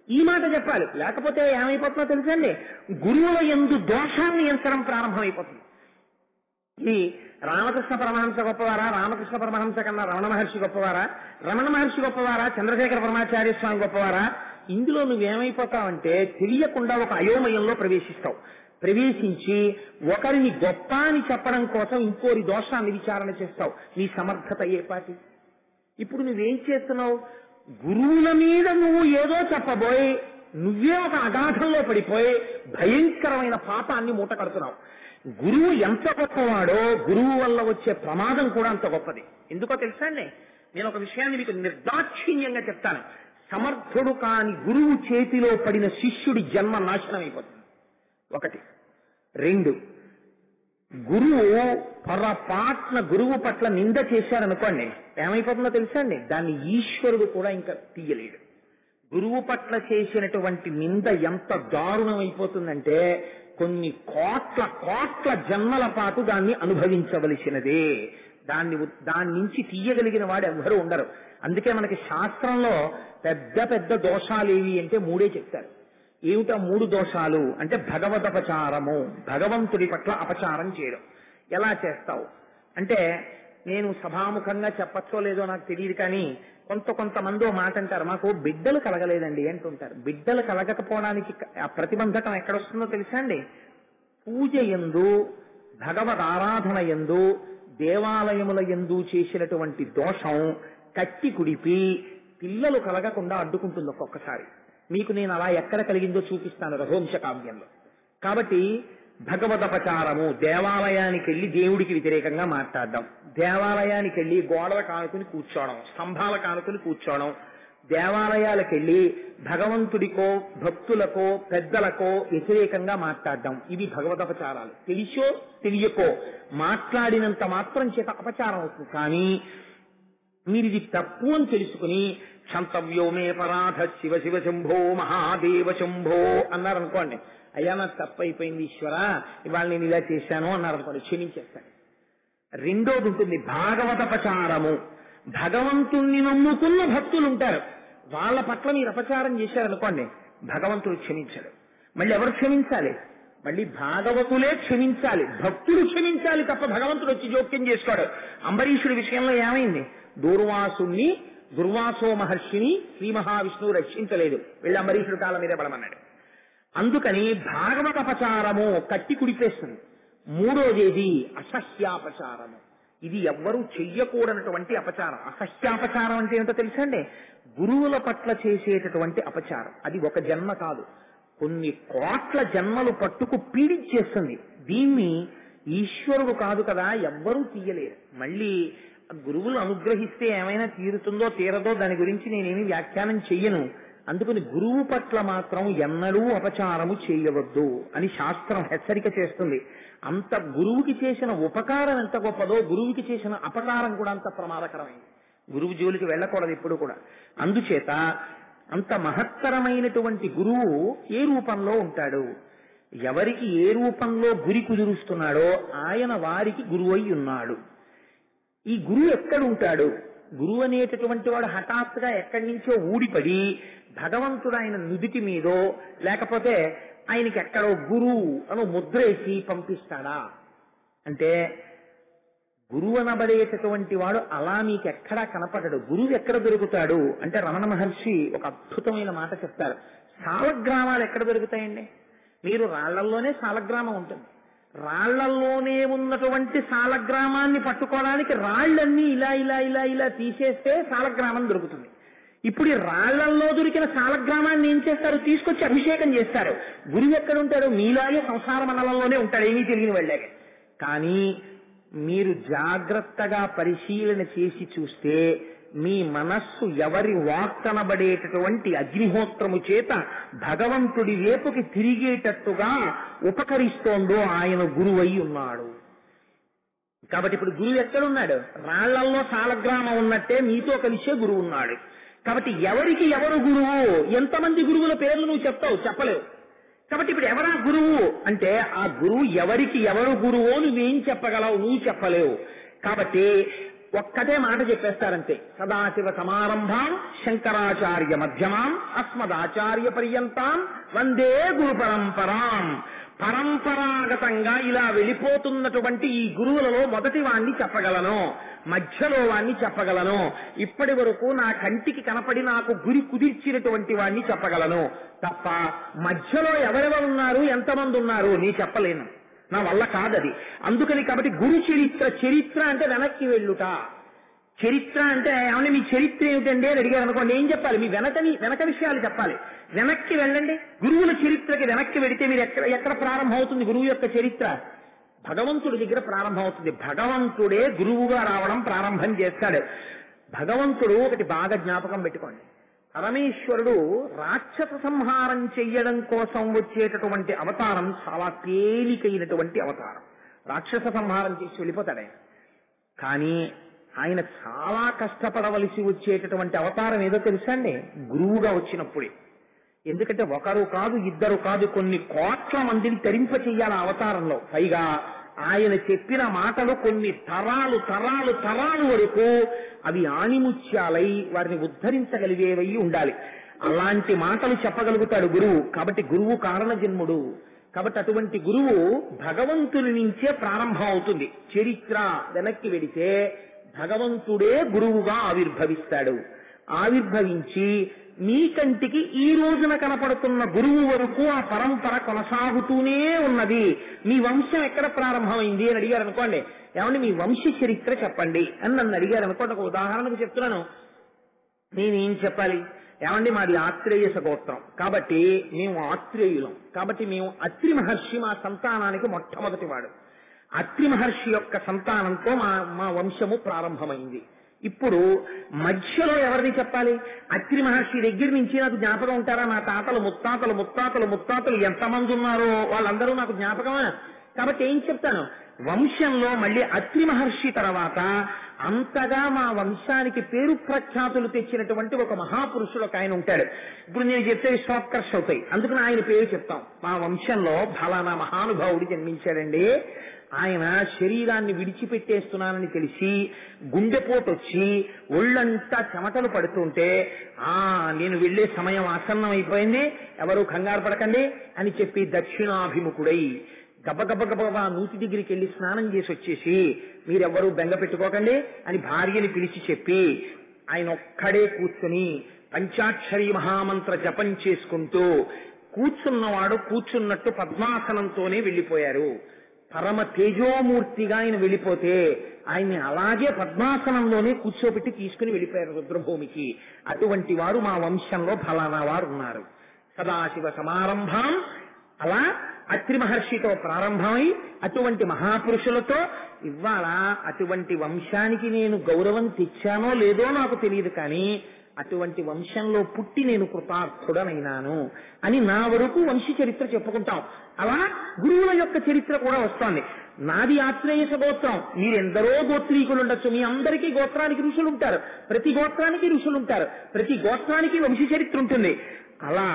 ఈ మాట చెప్పాలి. లేకపోతే ఏమైపోతుందో తెలుసండి, గురువుల యందు దోషాన్ని ఎంచడం ప్రారంభమైపోతుంది. ఇది రామకృష్ణ పరమహంస గొప్పవారా, రామకృష్ణ పరమహంస కన్నా రమణ మహర్షి గొప్పవారా, రమణ మహర్షి గొప్పవారా, చంద్రశేఖర పరమాచార్య స్వామి గొప్పవారా? ఇందులో నువ్వేమైపోతావంటే తెలియకుండా ఒక అయోమయంలో ప్రవేశిస్తావు. ప్రవేశించి ఒకరిని గొప్ప అని చెప్పడం కోసం ఇంకోరి దోషాన్ని విచారణ చేస్తావు. నీ సమర్థత ఏ పాటి? ఇప్పుడు నువ్వేం చేస్తున్నావు? గురువుల మీద నువ్వు ఏదో చెప్పబోయి నువ్వే ఒక అగాధంలో పడిపోయి భయంకరమైన పాపాన్ని మూట కడుతున్నావు. గురువు ఎంత గొప్పవాడో గురువు వల్ల వచ్చే ప్రమాదం కూడా అంత గొప్పది. ఎందుకో తెలుసా అండి, నేను ఒక విషయాన్ని మీకు నిర్దాక్షిణ్యంగా చెప్తాను. సమర్థుడు కాని గురువు చేతిలో పడిన శిష్యుడి జన్మ నాశనం అయిపోతుంది. 1. 2, గురువు పొరపాట్న గురువు పట్ల నింద చేశారనుకోండి, ఏమైపోతుందో తెలుసా అండి, దాన్ని ఈశ్వరుడు కూడా ఇంకా తీయలేడు. గురువు పట్ల చేసినటువంటి నింద ఎంత దారుణం అయిపోతుందంటే కొన్ని కోట్ల జన్మల పాటు దాన్ని అనుభవించవలసినదే. దాని నుంచి తీయగలిగిన వాడు ఎవ్వరూ ఉండరు. అందుకే మనకి శాస్త్రంలో పెద్ద దోషాలు ఏవి అంటే 3 చెప్తారు. ఏమిటా 3 దోషాలు అంటే భగవదపచారము, భగవంతుడి పట్ల అపచారం చేయడం. ఎలా చేస్తావు అంటే, నేను సభాముఖంగా చెప్పచ్చో లేదో నాకు తెలియదు, కానీ కొంతమంది మాట అంటారు, మాకు బిడ్డలు కలగలేదండి అంటుంటారు. బిడ్డలు కలగకపోవడానికి ఆ ప్రతిబంధకం ఎక్కడొస్తుందో తెలుసా అండి? పూజ యందు, భగవద్ ఆరాధన యందు, దేవాలయముల యందు చేసినటువంటి దోషం కట్టి కుడిపి పిల్లలు కలగకుండా అడ్డుకుంటుంది ఒక్కొక్కసారి. మీకు నేను అలా ఎక్కడ కలిగిందో చూపిస్తాను రఘువంశ కావ్యంలో. కాబట్టి భగవదపచారము, దేవాలయానికి వెళ్ళి దేవుడికి వ్యతిరేకంగా మాట్లాడడం, దేవాలయానికి వెళ్ళి గోడల కానుకుని కూర్చోవడం, స్తంభాల కానుకుని కూర్చోవడం, దేవాలయాలకు వెళ్ళి భగవంతుడికో భక్తులకో పెద్దలకో వ్యతిరేకంగా మాట్లాడడం, ఇవి భగవదపచారాలు. తెలిసో తెలియకో మాట్లాడినంత మాత్రం చేత అపచారం అవుతుంది. కానీ మీరు ఇది తప్పు అని తెలుసుకుని క్షంతవ్యో మే పరాధ శివ శివ శంభో మహాదేవ శంభో అన్నారనుకోండి, అయ్యా నాకు తప్పు అయిపోయింది ఈశ్వర, ఇవాళ నేను ఇలా చేశాను అన్నారనుకోండి, క్షమించేస్తాను. రెండోది ఉంటుంది భాగవతపచారము. భగవంతుణ్ణి నమ్ముకున్న భక్తులు ఉంటారు, వాళ్ళ పట్ల మీరు అపచారం చేశారనుకోండి, భగవంతుడు క్షమించాడు. మళ్ళీ ఎవరు క్షమించాలి? మళ్ళీ భాగవతులే క్షమించాలి, భక్తులు క్షమించాలి తప్ప భగవంతుడు వచ్చి జోక్యం చేసుకోడు. అంబరీషుడి విషయంలో ఏమైంది? దుర్వాసో మహర్షిని శ్రీ మహావిష్ణువు రక్షించలేదు, వెళ్ళి అంబరీషుడి కాళ్ళ మీదే పడమన్నాడు. అందుకని భాగవతపచారము కట్టి కుడిపేస్తుంది. మూడోదేది అసహ్యాపచారము. ఇది ఎవ్వరూ చెయ్యకూడనటువంటి అపచారం. అసహ్యాపచారం అంటే ఏంటో తెలుసండి? గురువుల పట్ల చేసేటటువంటి అపచారం. అది ఒక జన్మ కాదు, కొన్ని కోట్ల జన్మలు పట్టుకు పీడించేస్తుంది. దీన్ని ఈశ్వరుడు కాదు కదా ఎవ్వరూ తీయలేరు. మళ్ళీ గురువులు అనుగ్రహిస్తే ఏమైనా తీరుతుందో తీరదో దాని గురించి నేనేమి వ్యాఖ్యానం చెయ్యను. అందుకని గురువు పట్ల మాత్రం ఎన్నడూ అపచారము చేయవద్దు అని శాస్త్రం హెచ్చరిక చేస్తుంది. అంత గురువుకి చేసిన ఉపకారం ఎంత గొప్పదో గురువుకి చేసిన అపకారం కూడా అంత ప్రమాదకరమైంది. గురువు జోలికి వెళ్ళకూడదు ఎప్పుడు కూడా. అందుచేత అంత మహత్తరమైనటువంటి గురువు ఏ రూపంలో ఉంటాడు, ఎవరికి ఏ రూపంలో గురి కుదురుస్తున్నాడో ఆయన వారికి గురువు అయి ఉన్నాడు. ఈ గురువు ఎక్కడుంటాడు? గురువు అనేటటువంటి వాడు హఠాత్తుగా ఎక్కడి నుంచో ఊడిపడి భగవంతుడు ఆయన నుదిటి మీదో లేకపోతే ఆయనకి ఎక్కడో గురువు అని ముద్రేసి పంపిస్తాడా అంటే, గురువు అనబడేటటువంటి వాడు అలా మీకు ఎక్కడా కనపడడు. గురువు ఎక్కడ దొరుకుతాడు అంటే రమణ మహర్షి ఒక అద్భుతమైన మాట చెప్తారు. సాలగ్రామాలు ఎక్కడ దొరుకుతాయండి? మీరు రాళ్లల్లోనే సాలగ్రామం ఉంటుంది. రాళ్లల్లోనే ఉన్నటువంటి సాలగ్రామాన్ని పట్టుకోవడానికి రాళ్లన్నీ ఇలా ఇలా ఇలా ఇలా తీసేస్తే సాలగ్రామం దొరుకుతుంది. ఇప్పుడు ఈ రాళ్లల్లో దొరికిన సాలగ్రామాన్ని ఏం చేస్తారు? తీసుకొచ్చి అభిషేకం చేస్తారు. గురువు ఎక్కడ ఉంటాడు? మీలాగే సంసార మండలంలోనే ఉంటాడు, ఏమీ తిరిగిన వెళ్ళాక. కానీ మీరు జాగ్రత్తగా పరిశీలన చేసి చూస్తే మీ మనస్సు ఎవరి వాక్కనబడేటటువంటి అగ్నిహోత్రము చేత భగవంతుడి వైపుకి తిరిగేటట్టుగా ఉపకరిస్తోందో ఆయన గురువై ఉన్నాడు. కాబట్టి ఇప్పుడు గురువు ఎక్కడున్నాడు? రాళ్లల్లో సాలగ్రామం ఉన్నట్టే మీతో కలిసే గురువు ఉన్నాడు. కాబట్టి ఎవరికి ఎవరు గురువు? ఎంతమంది గురువుల పేర్లు నువ్వు చెప్తావు? చెప్పలేవు. కాబట్టి ఇప్పుడు ఎవరా గురువు అంటే ఆ గురువు ఎవరికి ఎవరు గురువో నువ్వేం చెప్పగలవు? నువ్వు చెప్పలేవు. కాబట్టి ఒక్కటే మాట చెప్పేస్తారంతే. సదాశివ సమారంభాం శంకరాచార్య మధ్యమాం అస్మదాచార్య పర్యంతాం వందే గురు పరంపరాం. పరంపరాగతంగా ఇలా వెళ్ళిపోతున్నటువంటి ఈ గురువులలో మొదటి వాణ్ణి చెప్పగలను, మధ్యలో వాణ్ణి చెప్పగలను, ఇప్పటి వరకు నా కంటికి కనపడి నాకు గురి కుదిర్చినటువంటి వాణ్ణి చెప్పగలను తప్ప మధ్యలో ఎవరెవరున్నారు ఎంతమంది ఉన్నారు నీ చెప్పలేను, నా వల్ల కాదది. అందుకని కాబట్టి గురు చరిత్ర అంటే వెనక్కి వెళ్ళుట. చరిత్ర అంటే ఏమన్నా మీ చరిత్ర ఏమిటండి అని అడిగారు అనుకోండి, ఏం చెప్పాలి? మీ వెనక విషయాలు చెప్పాలి. వెనక్కి వెళ్ళండి. గురువుల చరిత్రకి వెనక్కి వెడితే మీరు ఎక్కడ ప్రారంభం అవుతుంది గురువు యొక్క చరిత్ర? భగవంతుడి దగ్గర ప్రారంభం అవుతుంది. భగవంతుడే గురువుగా రావడం ప్రారంభం చేస్తాడు. భగవంతుడు ఒకటి బాగా జ్ఞాపకం పెట్టుకోండి, పరమేశ్వరుడు రాక్షస సంహారం చెయ్యడం కోసం వచ్చేటటువంటి అవతారం చాలా తేలికైనటువంటి అవతారం. రాక్షస సంహారం చేసి వెళ్ళిపోతాడు ఆయన. కానీ ఆయన చాలా కష్టపడవలసి వచ్చేటటువంటి అవతారం ఏదో తెలుసా అండి? గురువుగా వచ్చినప్పుడే. ఎందుకంటే ఒకరు కాదు ఇద్దరు కాదు కొన్ని కోట్ల మందిని తరింప చెయ్యాలి అవతారంలో. పైగా ఆయన చెప్పిన మాటలు కొన్ని తరాలు తరాలు తరాలు వరకు అవి ఆణిముత్యాలై వారిని ఉద్ధరించగలిగేవై ఉండాలి. అలాంటి మాటలు చెప్పగలుగుతాడు గురువు. కాబట్టి గురువు కారణ జన్ముడు. కాబట్టి అటువంటి గురువు భగవంతుని నుంచే ప్రారంభం అవుతుంది. చరిత్ర వెనక్కి వెడితే భగవంతుడే గురువుగా ఆవిర్భవిస్తాడు. ఆవిర్భవించి మీ కంటికి ఈ రోజున కనపడుతున్న గురువు వరకు ఆ పరంపర కొనసాగుతూనే ఉన్నది. మీ వంశం ఎక్కడ ప్రారంభమైంది అని అడిగారు అనుకోండి, ఏమంటే మీ వంశ చరిత్ర చెప్పండి అని నన్ను అడిగారు అనుకోండి. ఒక ఉదాహరణకు చెప్తున్నాను, నేనేం చెప్పాలి? ఏమండి మాది ఆత్రేయస గోత్రం, కాబట్టి మేము ఆత్రేయులం, కాబట్టి మేము అత్రి మహర్షి మా సంతానానికి మొట్టమొదటి వాడు. అత్రి మహర్షి యొక్క సంతానంతో మా వంశము ప్రారంభమైంది. ఇప్పుడు మధ్యలో ఎవరిని చెప్పాలి? అత్రి మహర్షి దగ్గర నుంచి నాకు జ్ఞాపకం ఉంటారా? నా తాతలు ముత్తాతలు ముత్తాతలు ముత్తాతలు ఎంతమంది ఉన్నారో వాళ్ళందరూ నాకు జ్ఞాపకమా? కాబట్టి ఏం చెప్తాను, వంశంలో మళ్ళీ అత్రి మహర్షి తర్వాత అంతగా మా వంశానికి పేరు ప్రఖ్యాతులు తెచ్చినటువంటి ఒక మహాపురుషుడు ఒక ఆయన ఉంటాడు. ఇప్పుడు నేను చెప్తే షార్ట్కట్స్ అవుతాయి, అందుకని ఆయన పేరు చెప్తాం. మా వంశంలో ఫలానా మహానుభావుడు జన్మించాడండి. ఆయన శరీరాన్ని విడిచిపెట్టేస్తున్నానని తెలిసి గుండెపోటు వచ్చి ఒళ్ళంతా చెమటలు పడుతుంటే నేను వెళ్లే సమయం ఆసన్నం అయిపోయింది, ఎవరు కంగారు పడకండి అని చెప్పి దక్షిణాభిముఖుడై గబగబగబా నూతి దగ్గరికి వెళ్లి స్నానం చేసి వచ్చేసి మీరెవ్వరూ బెంగ పెట్టుకోకండి అని భార్యని పిలిచి చెప్పి ఆయన ఒక్కడే కూర్చుని పంచాక్షరి మహామంత్ర జపం చేసుకుంటూ కూర్చున్నవాడు కూర్చున్నట్టు పద్మాసనంతోనే వెళ్లిపోయారు. పరమ తేజోమూర్తిగా ఆయన వెళ్ళిపోతే ఆయన్ని అలాగే పద్మాసనంలోనే కూర్చోబెట్టి తీసుకుని వెళ్ళిపోయారు రుద్రభూమికి. అటువంటి వారు మా వంశంలో ఫలానా వారు ఉన్నారు. సదాశివ సమారంభం అలా అత్రి మహర్షితో ప్రారంభమై అటువంటి మహాపురుషులతో ఇవాళ అటువంటి వంశానికి నేను గౌరవం తెచ్చానో లేదో నాకు తెలియదు, కానీ అటువంటి వంశంలో పుట్టి నేను కృతార్థుడనైనాను అని నా వరకు వంశీ చరిత్ర చెప్పుకుంటాం. అలా గురువుల యొక్క చరిత్ర కూడా వస్తోంది. నాది ఆత్రేయస గోత్రం, మీరెందరో గోత్రీకులు ఉండొచ్చు, మీ అందరికీ గోత్రానికి ఋషులు ఉంటారు, ప్రతి గోత్రానికి ఋషులు ఉంటారు, ప్రతి గోత్రానికి వంశీ చరిత్ర ఉంటుంది. అలా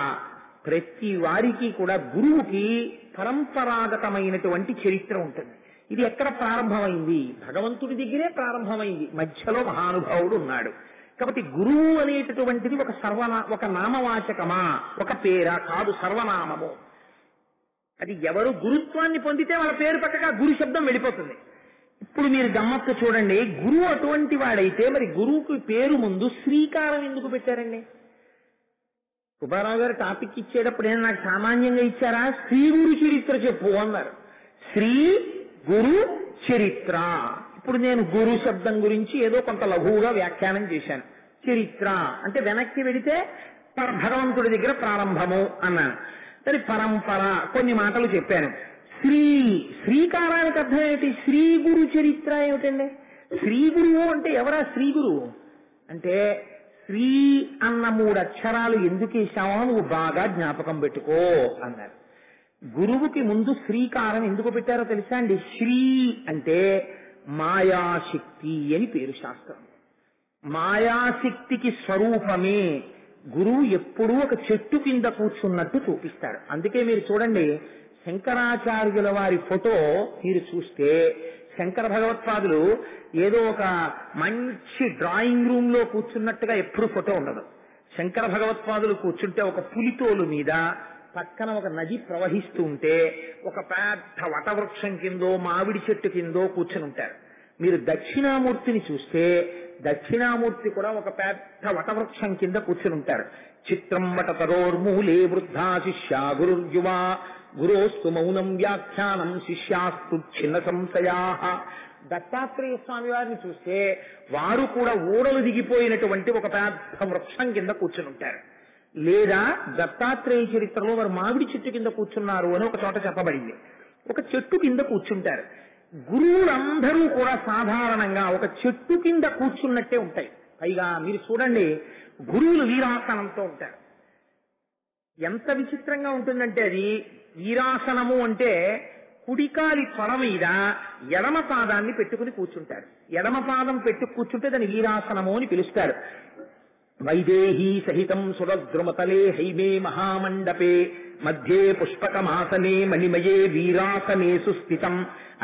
ప్రతి వారికి కూడా గురువుకి పరంపరాగతమైనటువంటి చరిత్ర ఉంటుంది. ఇది ఎక్కడ ప్రారంభమైంది? భగవంతుడి దగ్గరే ప్రారంభమైంది. మధ్యలో మహానుభావుడు ఉన్నాడు. కాబట్టి గురువు అనేటటువంటిది ఒక నామవాచకమా, ఒక పేరా కాదు, సర్వనామము. అది ఎవరు గురుత్వాన్ని పొందితే వాళ్ళ పేరు పక్కగా గురు శబ్దం వెళ్ళిపోతుంది. ఇప్పుడు మీరు గమ్మత్తు చూడండి, గురువు అటువంటి వాడైతే మరి గురువుకి పేరు ముందు శ్రీకారం ఎందుకు పెట్టారండి? సుబ్బారావు గారు టాపిక్ ఇచ్చేటప్పుడు నాకు సామాన్యంగా ఇచ్చారా? శ్రీ గురు చరిత్ర చెప్పు అన్నారు. శ్రీ గురు చరిత్ర. ఇప్పుడు నేను గురు శబ్దం గురించి ఏదో కొంత లఘువుగా వ్యాఖ్యానం చేశాను. చరిత్ర అంటే వెనక్కి వెడితే భగవంతుడి దగ్గర ప్రారంభము అన్నాను. సరే, పరంపర కొన్ని మాటలు చెప్పాను. శ్రీకారానికి అర్థం ఏంటి? శ్రీ గురు చరిత్ర ఏమిటండి? శ్రీ గురువు అంటే ఎవరా శ్రీ గురువు అంటే? శ్రీ అన్న 3 అక్షరాలు ఎందుకు వేసామో నువ్వు బాగా జ్ఞాపకం పెట్టుకో అన్నారు. గురువుకి ముందు శ్రీకారం ఎందుకు పెట్టారో తెలుసా అండి? శ్రీ అంటే మాయాశక్తి అని పేరు శాస్త్రం. మాయాశక్తికి స్వరూపమే గురువు ఎప్పుడూ ఒక చెట్టు కింద కూర్చున్నట్టు చూపిస్తాడు. అందుకే మీరు చూడండి, శంకరాచార్యుల వారి ఫోటో మీరు చూస్తే శంకర భగవత్పాదులు ఏదో ఒక మంచి డ్రాయింగ్ రూమ్ లో కూర్చున్నట్టుగా ఎప్పుడు ఫోటో ఉండదు. శంకర భగవత్పాదులు కూర్చుంటే ఒక పులితోలు మీద పక్కన ఒక నది ప్రవహిస్తూ ఉంటే ఒక పెద్ద వటవృక్షం కిందో మామిడి చెట్టు కిందో కూర్చుని ఉంటారు. మీరు దక్షిణామూర్తిని చూస్తే దక్షిణామూర్తి కూడా ఒక పెద్ద వటవృక్షం కింద కూర్చుని ఉంటారు. చిత్రం వటతరోర్మూలే వృద్ధా శిష్యా గురుర్యువా గురోస్తు మౌనం వ్యాఖ్యానం శిష్యాస్తు చిన్న సంశయా. దత్తాత్రేయ స్వామి వారిని చూస్తే వారు కూడా ఊడలు దిగిపోయినటువంటి ఒక పెద్ద వృక్షం కింద కూర్చుని ఉంటారు. లేదా దత్తాత్రేయ చరిత్రలో వారు మామిడి చెట్టు కింద కూర్చున్నారు అని ఒక చోట చెప్పబడింది. ఒక చెట్టు కింద కూర్చుంటారు. గురువులందరూ కూడా సాధారణంగా ఒక చెట్టు కింద కూర్చున్నట్టే ఉంటాయి. పైగా మీరు చూడండి, గురువులు వీరాసనంతో ఉంటారు. ఎంత విచిత్రంగా ఉంటుందంటే అది వీరాసనము అంటే కుడికాలి తొడ మీద ఎడమ పాదాన్ని పెట్టుకుని కూర్చుంటారు. ఎడమ పాదం పెట్టు కూర్చుంటే దాన్ని వీరాసనము అని పిలుస్తారు. వైదేహీ సహితం సురద్రుమతలే హైమే మహామండపే మధ్యే పుష్పకమాసనే మణిమయే వీరాసనే సుస్థితం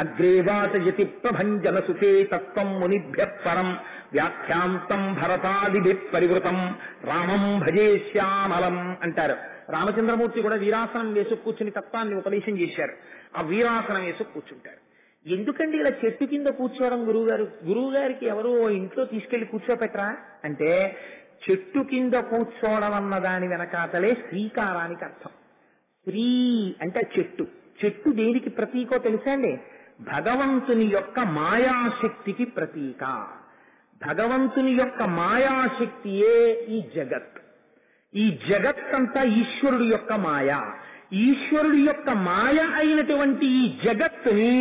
అగ్రే వాచయతి ప్రభంజన సుతే తత్వం మునిభ్య పరం వ్యాఖ్యాంతం భరతాదిభి పరివృతం రామం భజే శ్యామలం అంటారు. రామచంద్రమూర్తి కూడా వీరాసనం వేసి కూర్చుని తత్వాన్ని ఉపదేశం చేశారు. ఆ వీరాసనం వేసి కూర్చుంటారు. ఎందుకండి ఇలా చెట్టు కింద కూర్చోవడం? గురువు గారికి ఎవరు ఇంట్లో తీసుకెళ్లి కూర్చోపెట్టరా అంటే, చెట్టు కింద కూర్చోవడం అన్న దాని వెనకాతలే శ్రీకారానికి అర్థం. శ్రీ అంటే చెట్టు. చెట్టు దేనికి ప్రతీకో తెలుసా అండి? భగవంతుని యొక్క మాయాశక్తికి ప్రతీక. భగవంతుని యొక్క మాయాశక్తియే ఈ జగత్. ఈ జగత్తంతా ఈశ్వరుడి యొక్క మాయ. ఈశ్వరుడి యొక్క మాయ అయినటువంటి ఈ జగత్తుని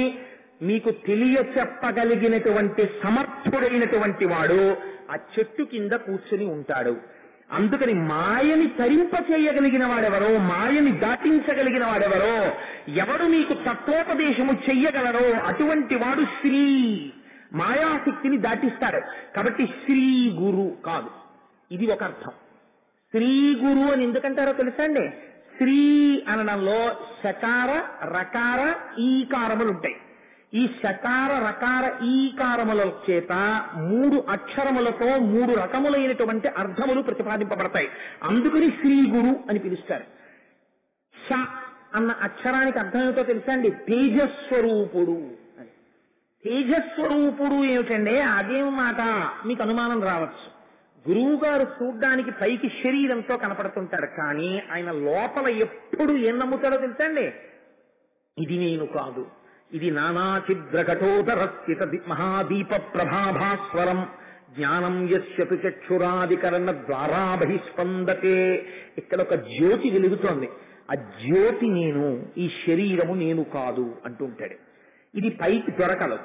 మీకు తెలియచెప్పగలిగినటువంటి సమర్థుడైనటువంటి వాడు ఆ చెట్టు కింద కూర్చుని ఉంటాడు. అందుకని మాయని తరింప చేయగలిగిన వాడెవరో, మాయని దాటించగలిగిన వాడెవరో, ఎవడు మీకు తత్వోపదేశము చెయ్యగలరో అటువంటి వాడు శ్రీ మాయాశక్తిని దాటిస్తాడు. కాబట్టి శ్రీ గురు కాదు, ఇది ఒక అర్థం. శ్రీ గురు అని ఎందుకంటారో తెలుసా అండి? శ్రీ అనడంలో శకార రకార ఈకారములు ఉంటాయి. ఈ శకార రకార ఈకారముల చేత 3 అక్షరములతో 3 రకములైనటువంటి అర్థములు ప్రతిపాదింపబడతాయి. అందుకని శ్రీ గురు అని పిలుస్తారు. ష అన్న అక్షరానికి అర్థం ఏమిటో తెలుసా అండి? తేజస్వరూపుడు అని. తేజస్వరూపుడు ఏమిటండి? అదేం మాట మీకు అనుమానం రావచ్చు. గురువు గారు చూడ్డానికి పైకి శరీరంతో కనపడుతుంటాడు, కానీ ఆయన లోపల ఎప్పుడు ఏం నమ్ముతాడో తెలుసా అండి? ఇది నేను కాదు, ఇది నానాచిద్రఘటోదరస్థిత మహాదీప ప్రభాభాస్వరం జ్ఞానం యస్యతు చక్షురాదికరణ ద్వారా బహిస్పందతే. ఇక్కడ ఒక జ్యోతి వెలుగుతోంది, ఆ జ్యోతి నేను, ఈ శరీరము నేను కాదు అంటుంటాడు. ఇది పైకి దొరకదు,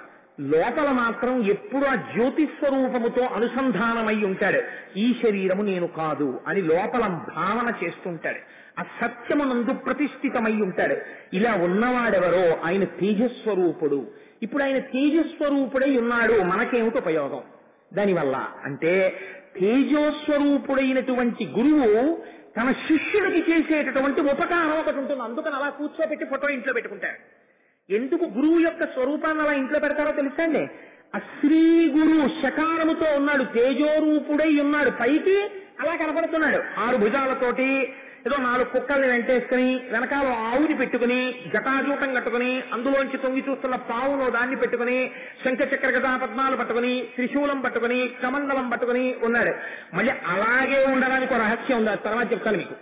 లోపల మాత్రం ఎప్పుడు ఆ జ్యోతి స్వరూపముతో అనుసంధానమై ఉంటాడు. ఈ శరీరము నేను కాదు అని లోపల భావన చేస్తుంటాడు. ఆ సత్యమునందు ప్రతిష్ఠితమై ఉంటాడు. ఇలా ఉన్నవాడెవరో ఆయన తేజస్వరూపుడు. ఇప్పుడు ఆయన తేజస్వరూపుడై ఉన్నాడు, మనకేమిటి ఉపయోగం దానివల్ల అంటే, తేజస్వరూపుడైనటువంటి గురువు తన శిష్యుడికి చేసేటటువంటి ఉపకారం ఒకటి ఉంటుంది. అందుకని అలా కూర్చోబెట్టి ఫోటో ఇంట్లో పెట్టుకుంటాడు. ఎందుకు గురువు యొక్క స్వరూపాన్ని అలా ఇంట్లో పెడతారో తెలుసా అండి? ఆ శ్రీ గురువు శకారముతో ఉన్నాడు, తేజోరూపుడై ఉన్నాడు, పైకి అలా కనపడుతున్నాడు. 6 భుజాలతోటి ఏదో 4 కుక్కల్ని వెంటేసుకుని వెనకాల ఆవుని పెట్టుకుని జటాజూటం కట్టుకుని అందులోంచి తొంగి చూస్తున్న పావులో దాన్ని పెట్టుకుని శంఖచక్ర గదా పద్మాలు పట్టుకుని త్రిశూలం పట్టుకుని కమండలం పట్టుకుని ఉన్నాడు. మళ్ళీ అలాగే ఉండడానికి ఒక రహస్యం ఉంది, తర్వాత చెప్తాను మీకు.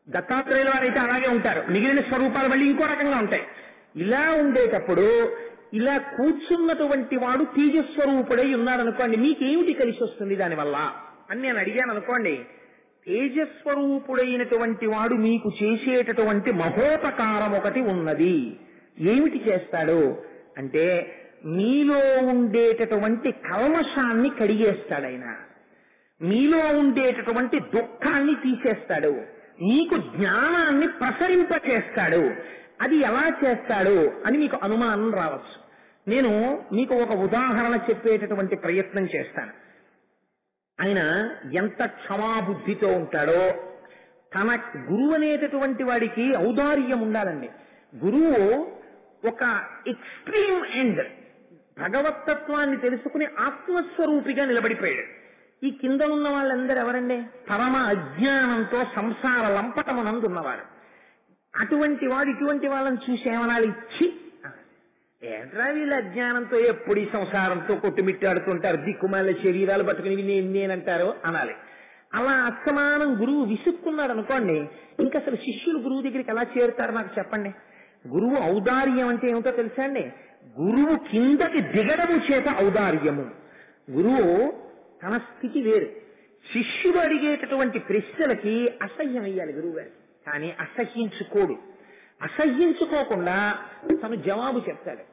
దత్తాత్రేయుల వారైతే అలాగే ఉంటారు, మిగిలిన స్వరూపాలు మళ్ళీ ఇంకో రకంగా ఉంటాయి. ఇలా ఉండేటప్పుడు ఇలా కూర్చున్నటువంటి వాడు తేజస్వరూపుడై ఉన్నాడు అనుకోండి, మీకేమిటి కలిసి వస్తుంది దానివల్ల అని నేను అడిగాను అనుకోండి. తేజస్వరూపుడైనటువంటి వాడు మీకు చేసేటటువంటి మహోపకారం ఒకటి ఉన్నది. ఏమిటి చేస్తాడు అంటే, మీలో ఉండేటటువంటి కల్మషాన్ని కడిగేస్తాడు ఆయన, మీలో ఉండేటటువంటి దుఃఖాన్ని తీసేస్తాడు, మీకు జ్ఞానాన్ని ప్రసరింపచేస్తాడు. అది ఎలా చేస్తాడు అని మీకు అనుమానం రావచ్చు. నేను మీకు ఒక ఉదాహరణ చెప్పేటటువంటి ప్రయత్నం చేస్తాను. ఆయన ఎంత క్షమాబుద్ధితో ఉంటాడో. తన గురువు అనేటటువంటి వాడికి ఔదార్యం ఉండాలండి. గురువు ఒక ఎక్స్ట్రీమ్ ఎండ్ భగవతత్వాన్ని తెలుసుకుని ఆత్మస్వరూపిగా నిలబడిపోయాడు. ఈ కింద ఉన్న వాళ్ళందరూ ఎవరండి? పరమ అజ్ఞానంతో సంసార లంపటమునందున్నవారు. అటువంటి వాడు ఇటువంటి వాళ్ళని చూసి ఏమనాలి? ఇచ్చి ఏంట్రా వీళ్ళ అజ్ఞానంతో ఎప్పుడు ఈ సంసారంతో కొట్టుమిట్టాడుతుంటారు, దిక్కుమాల శరీరాలు పట్టుకుని నేనంటారో అనాలి. అలా అస్తమానం గురువు విసుక్కున్నాడు అనుకోండి, ఇంకా అసలు శిష్యులు గురువు దగ్గరికి ఎలా చేరుతారు నాకు చెప్పండి. గురువు ఔదార్యం అంటే ఏమిటో తెలుసా అండి? గురువు కిందకి దిగడము చేత ఔదార్యము. గురువు తన స్థితి వేరు. శిష్యుడు అడిగేటటువంటి ప్రశ్నలకి అసహ్యం అయ్యాలి గురువు గారు, కానీ అసహ్యించుకోడు. అసహ్యించుకోకుండా తను జవాబు చెప్తాడు.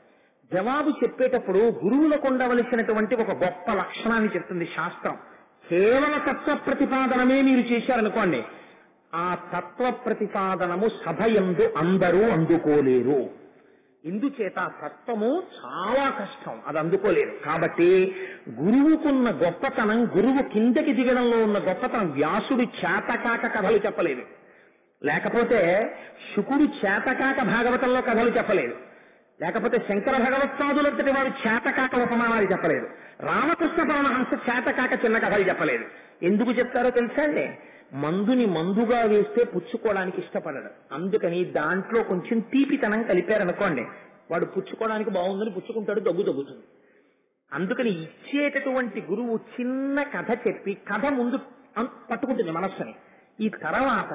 జవాబు చెప్పేటప్పుడు గురువులకు ఉండవలసినటువంటి ఒక గొప్ప లక్షణాన్ని చెప్తుంది శాస్త్రం. కేవల తత్వ ప్రతిపాదనమే మీరు చేశారనుకోండి, ఆ తత్వ ప్రతిపాదనము సభయందు అందరూ అందుకోలేరు. ఇందుచేత తత్వము చాలా కష్టం, అది అందుకోలేరు. కాబట్టి గురువుకున్న గొప్పతనం, గురువు కిందకి దిగడంలో ఉన్న గొప్పతనం. వ్యాసుడు చేతకాక కథలు చెప్పలేదు, లేకపోతే శుకుడు చేతకాక భాగవతంలో కథలు చెప్పలేదు, లేకపోతే శంకర భగవత్పాదులంతటి వారు చేతకాక ఉపమానాలు చెప్పలేదు, రామకృష్ణ పరమహంస చేతకాక చిన్న కథలు చెప్పలేదు. ఎందుకు చెప్తారో తెలుసా అండి? మందుని మందుగా వేస్తే పుచ్చుకోవడానికి ఇష్టపడడు. అందుకని దాంట్లో కొంచెం తీపితనం కలిపారనుకోండి, వాడు పుచ్చుకోవడానికి బాగుందని పుచ్చుకుంటాడు, దగ్గుతుంది. అందుకని ఇచ్చేటటువంటి గురువు చిన్న కథ చెప్పి కథ ముందు పట్టుకుంటుంది మనస్సుని. ఈ తర్వాత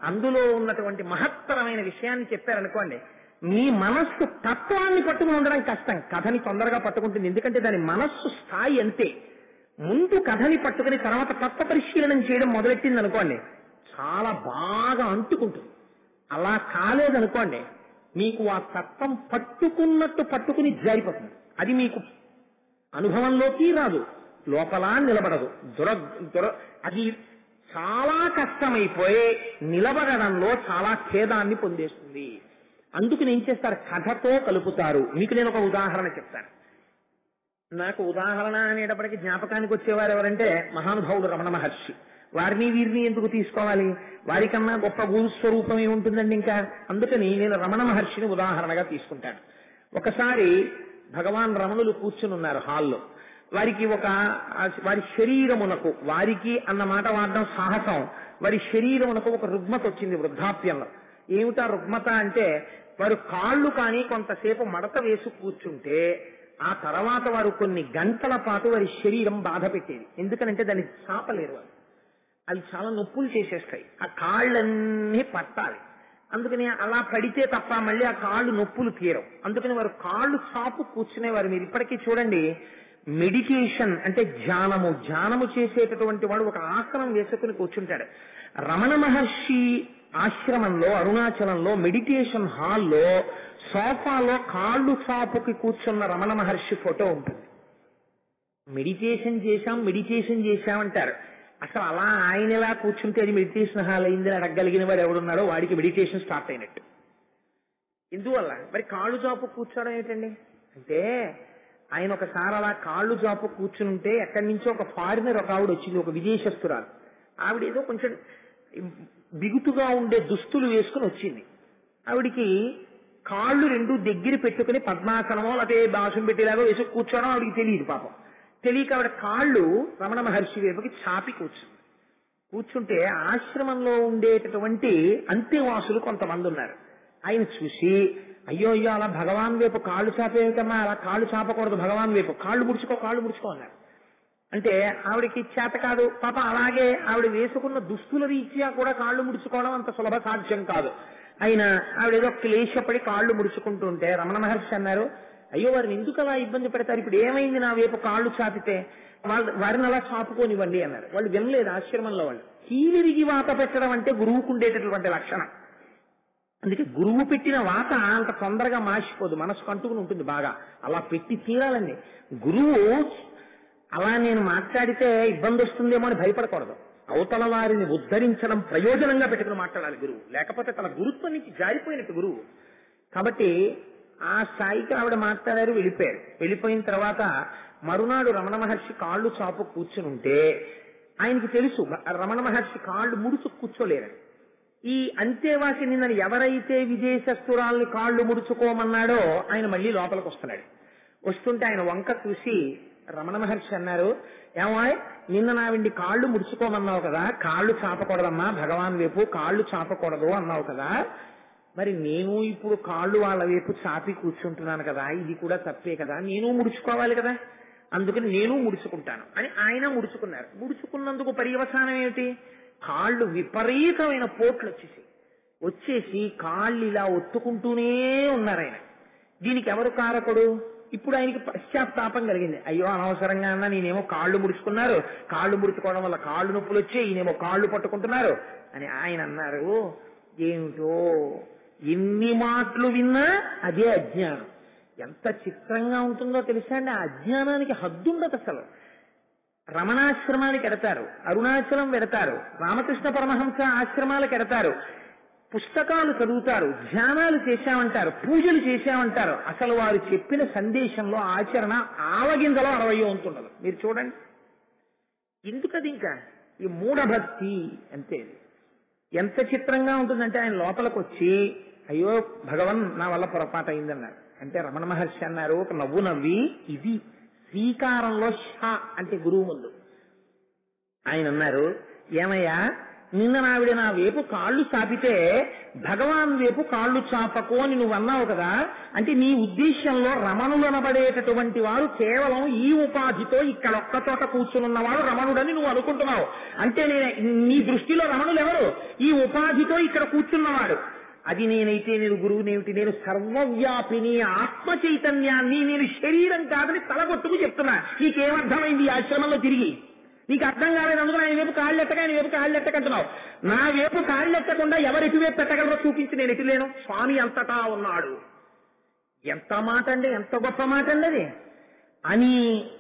అందులో ఉన్నటువంటి మహత్తరమైన విషయాన్ని చెప్పారనుకోండి, మీ మనస్సు తత్వాన్ని పట్టుకుని ఉండడం కష్టం, కథని తొందరగా పట్టుకుంటుంది. ఎందుకంటే దాని మనస్సు స్థాయి అంతే. ముందు కథని పట్టుకుని తర్వాత తత్వ పరిశీలనం చేయడం మొదలెట్టింది అనుకోండి, చాలా బాగా అంటుకుంటుంది. అలా కాలేదనుకోండి, మీకు ఆ తత్వం పట్టుకున్నట్టు పట్టుకుని జారిపోతుంది. అది మీకు అనుభవంలోకి రాదు, లోపల నిలబడదు. అది చాలా కష్టమైపోయి నిలబడడంలో చాలా ఖేదాన్ని పొందేస్తుంది. అందుకని ఏం చేస్తారు, కథతో కలుపుతారు. మీకు నేను ఒక ఉదాహరణ చెప్తాను. నాకు ఉదాహరణ అనేటప్పటికీ జ్ఞాపకానికి వచ్చేవారు ఎవరంటే మహానుభావుడు రమణ మహర్షి. వారిని వీరిని ఎందుకు తీసుకోవాలి, వారికన్నా గొప్ప గురు స్వరూపం ఏముంటుందండి ఇంకా. అందుకని నేను రమణ మహర్షిని ఉదాహరణగా తీసుకుంటాను. ఒకసారి భగవాన్ రమణులు కూర్చుని ఉన్నారు హాల్లో. వారికి వారి శరీరమునకు, వారికి అన్న మాట వాడడం సాహసం, వారి శరీరమునకు ఒక రుగ్మత వచ్చింది వృద్ధాప్యంలో. ఏమిటా రుగ్మత అంటే, వారు కాళ్ళు కానీ కొంతసేపు మడత వేసి కూర్చుంటే ఆ తర్వాత వారు కొన్ని గంటల పాటు వారి శరీరం బాధ పెట్టేది. ఎందుకనంటే దాన్ని చాపలేరు వారు, అవి చాలా నొప్పులు చేసేస్తాయి. ఆ కాళ్ళన్నీ పట్టాలి. అందుకని అలా పడితే తప్ప మళ్ళీ ఆ కాళ్ళు నొప్పులు తీరవు. అందుకని వారు కాళ్ళు చాపు కూర్చునేవారు. మీరు ఇప్పటికీ చూడండి, మెడిటేషన్ అంటే ధ్యానము చేసేటటువంటి వాడు ఒక ఆసనం వేసుకుని కూర్చుంటాడు. రమణ మహర్షి ఆశ్రమంలో అరుణాచలంలో మెడిటేషన్ హాల్లో సోఫాలో కాళ్ళు చాపుకి కూర్చున్న రమణ మహర్షి ఫోటో ఉంటుంది. మెడిటేషన్ చేశామంటారు. అసలు అలా ఆయన ఎలా కూర్చుంటే అది మెడిటేషన్ హాల్ అయిందని అడగగలిగిన వాడు ఎవడున్నాడో వాడికి మెడిటేషన్ స్టార్ట్ అయినట్టు. ఎందువల్ల మరి కాళ్ళు చాపు కూర్చోవడం ఏంటండి అంటే, ఆయన ఒకసారి అలా కాళ్ళు చాపు కూర్చుంటే ఎక్కడి నుంచో ఒక ఫారినర్ ఒక ఆవిడ వచ్చింది, ఒక విదేశస్తురాలు. ఆవిడ ఏదో కొంచెం బిగుతుగా ఉండే దుస్తులు వేసుకుని వచ్చింది. ఆవిడికి కాళ్ళు రెండు దగ్గర పెట్టుకుని పద్మాసనమో లేకపోతే బాసం పెట్టేలాగో వేసి కూర్చోవడం ఆవిడికి తెలియదు. పాపం తెలియక ఆవిడ కాళ్ళు రమణ మహర్షి వైపుకి చాపి కూర్చుంటే ఆశ్రమంలో ఉండేటటువంటి అంత్యవాసులు కొంతమంది ఉన్నారు. ఆయన చూసి, అయ్యో అలా భగవాన్ వైపు కాళ్ళు చాపేకన్నా అలా కాళ్ళు చాపకూడదు, భగవాన్ వైపు కాళ్ళు ముడుచుకో అన్నారు. అంటే ఆవిడకి చేత కాదు పాప. అలాగే ఆవిడ వేసుకున్న దుస్తుల రీత్యా కూడా కాళ్ళు ముడుచుకోవడం అంత సులభ సాధ్యం కాదు. అయినా ఆవిడేదో క్లేశపడి కాళ్ళు ముడుచుకుంటుంటే రమణ మహర్షి అన్నారు, అయ్యో వారిని ఎందుకు అలా ఇబ్బంది పెడతారు, ఇప్పుడు ఏమైంది నా వైపు కాళ్ళు చాపితే, వారిని అలా చాపుకోనివ్వండి అన్నారు. వాళ్ళు వినలేదు ఆశ్రమంలో. వాళ్ళు కీలిరిగి వాత పెట్టడం అంటే గురువుకు ఉండేటటువంటి లక్షణం. అందుకే గురువు పెట్టిన వాత అంత తొందరగా మాసిపోదు, మనసుకు అంటుకుని ఉంటుంది బాగా. అలా పెట్టి తీరాలండి. గురువు అలా నేను మాట్లాడితే ఇబ్బంది వస్తుందేమో అని భయపడకూడదు. అవతల వారిని ఉద్ధరించడం ప్రయోజనంగా పెట్టుకుని మాట్లాడాలి గురువు. లేకపోతే తన గురుత్వం నుంచి జారిపోయినట్టు గురువు. కాబట్టి ఆ స్థాయికి ఆవిడ మాట్లాడారు, వెళ్ళిపోయారు. వెళ్ళిపోయిన తర్వాత మరునాడు రమణ మహర్షి కాళ్ళు చాపు కూర్చుని ఉంటే ఆయనకి తెలుసు రమణ మహర్షి కాళ్ళు ముడుచు కూర్చోలేరని. ఈ అంతేవాసి నిన్న ఎవరైతే విదేశస్తురాల్ని కాళ్ళు ముడుచుకోమన్నాడో ఆయన మళ్ళీ లోపలికి వస్తున్నాడు. వస్తుంటే ఆయన వంక చూసి రమణ మహర్షి అన్నారు, ఏమాయ్ నిన్న నావిండి కాళ్ళు ముడుచుకోమన్నావు కదా, కాళ్ళు చాపకూడదమ్మా భగవాన్ వైపు, కాళ్ళు చాపకూడదు అన్నావు కదా, మరి నేను ఇప్పుడు కాళ్ళు వాళ్ళ వైపు చాపి కూర్చుంటున్నాను కదా, ఇది కూడా తప్పే కదా, నేను ముడుచుకోవాలి కదా, అందుకని నేను ముడుచుకుంటాను అని ఆయన ముడుచుకున్నారు. ముడుచుకున్నందుకు పర్యవసానం ఏమిటి, కాళ్ళు విపరీతమైన పోట్లు వచ్చేసి కాళ్ళు ఇలా ఒత్తుకుంటూనే ఉన్నారు ఆయన. దీనికి ఎవరు కారకుడు? ఇప్పుడు ఆయనకి పశ్చాత్తాపం కలిగింది. అయ్యో అనవసరంగా అన్నా, నేనేమో కాళ్ళు ముడుచుకున్నారు, కాళ్ళు ముడుచుకోవడం వల్ల కాళ్ళు నొప్పులు వచ్చి ఈయనేమో కాళ్ళు పట్టుకుంటున్నారు అని ఆయన అన్నారు. ఏమిటో ఎన్ని మాటలు విన్నా అదే అజ్ఞానం. ఎంత చిత్రంగా ఉంటుందో తెలుసా అండి. ఆ అజ్ఞానానికి హద్దుండదు అసలు. రమణాశ్రమానికి ఎడతారు, అరుణాచలం వెడతారు, రామకృష్ణ పరమహంస ఆశ్రమాలకు ఎడతారు, పుస్తకాలు చదువుతారు, ధ్యానాలు చేశామంటారు, పూజలు చేశామంటారు. అసలు వారు చెప్పిన సందేశంలో ఆచరణ ఆవగింజలో 60 ఉంటుండదు. మీరు చూడండి ఎందుకది. ఇంకా ఈ మూఢభక్తి అంతే. ఎంత చిత్రంగా ఉంటుందంటే ఆయన లోపలికి వచ్చి, అయ్యో భగవన్ నా వల్ల పొరపాటు అయిందన్నారు. అంటే రమణ మహర్షి అన్నారు ఒక నవ్వు నవ్వి, ఇది శ్రీకారంలో షా అంటే గురువు ముందు. ఆయన అన్నారు, ఏమయ్యా నిన్న నావిడ నా వైపు కాళ్ళు చాపితే భగవాన్ వైపు కాళ్ళు చాపకు అని నువ్వు అన్నావు కదా, అంటే నీ ఉద్దేశంలో రమణులు అనబడేటటువంటి వారు కేవలం ఈ ఉపాధితో ఇక్కడ ఒక్క చోట కూర్చునున్నవాడు రమణుడని నువ్వు అనుకుంటున్నావు. అంటే నీ దృష్టిలో రమణులు ఎవరు? ఈ ఉపాధితో ఇక్కడ కూర్చున్నవాడు. అది నేనైతే నేను గురువునేమిటి, నేను సర్వవ్యాపిని ఆత్మ చైతన్యాన్ని, నేను శరీరం కాదని తలగొట్టుకు చెప్తున్నా. నీకేమర్థమైంది ఈ ఆశ్రమంలో తిరిగి? నీకు అర్థం కాలేదు అందుకు ఆయన వైపు కాళ్ళు ఎట్టక ఆయన వైపు కాళ్ళు ఎట్టకంటున్నావు. నా వైపు కాళ్ళు ఎట్టకుండా ఎవరు ఎటువైపు పెట్టగలరో చూపించి నేను ఎటులేను. స్వామి అంతటా ఉన్నాడు. ఎంత మాట అండి, ఎంత గొప్ప మాట అండి అది అని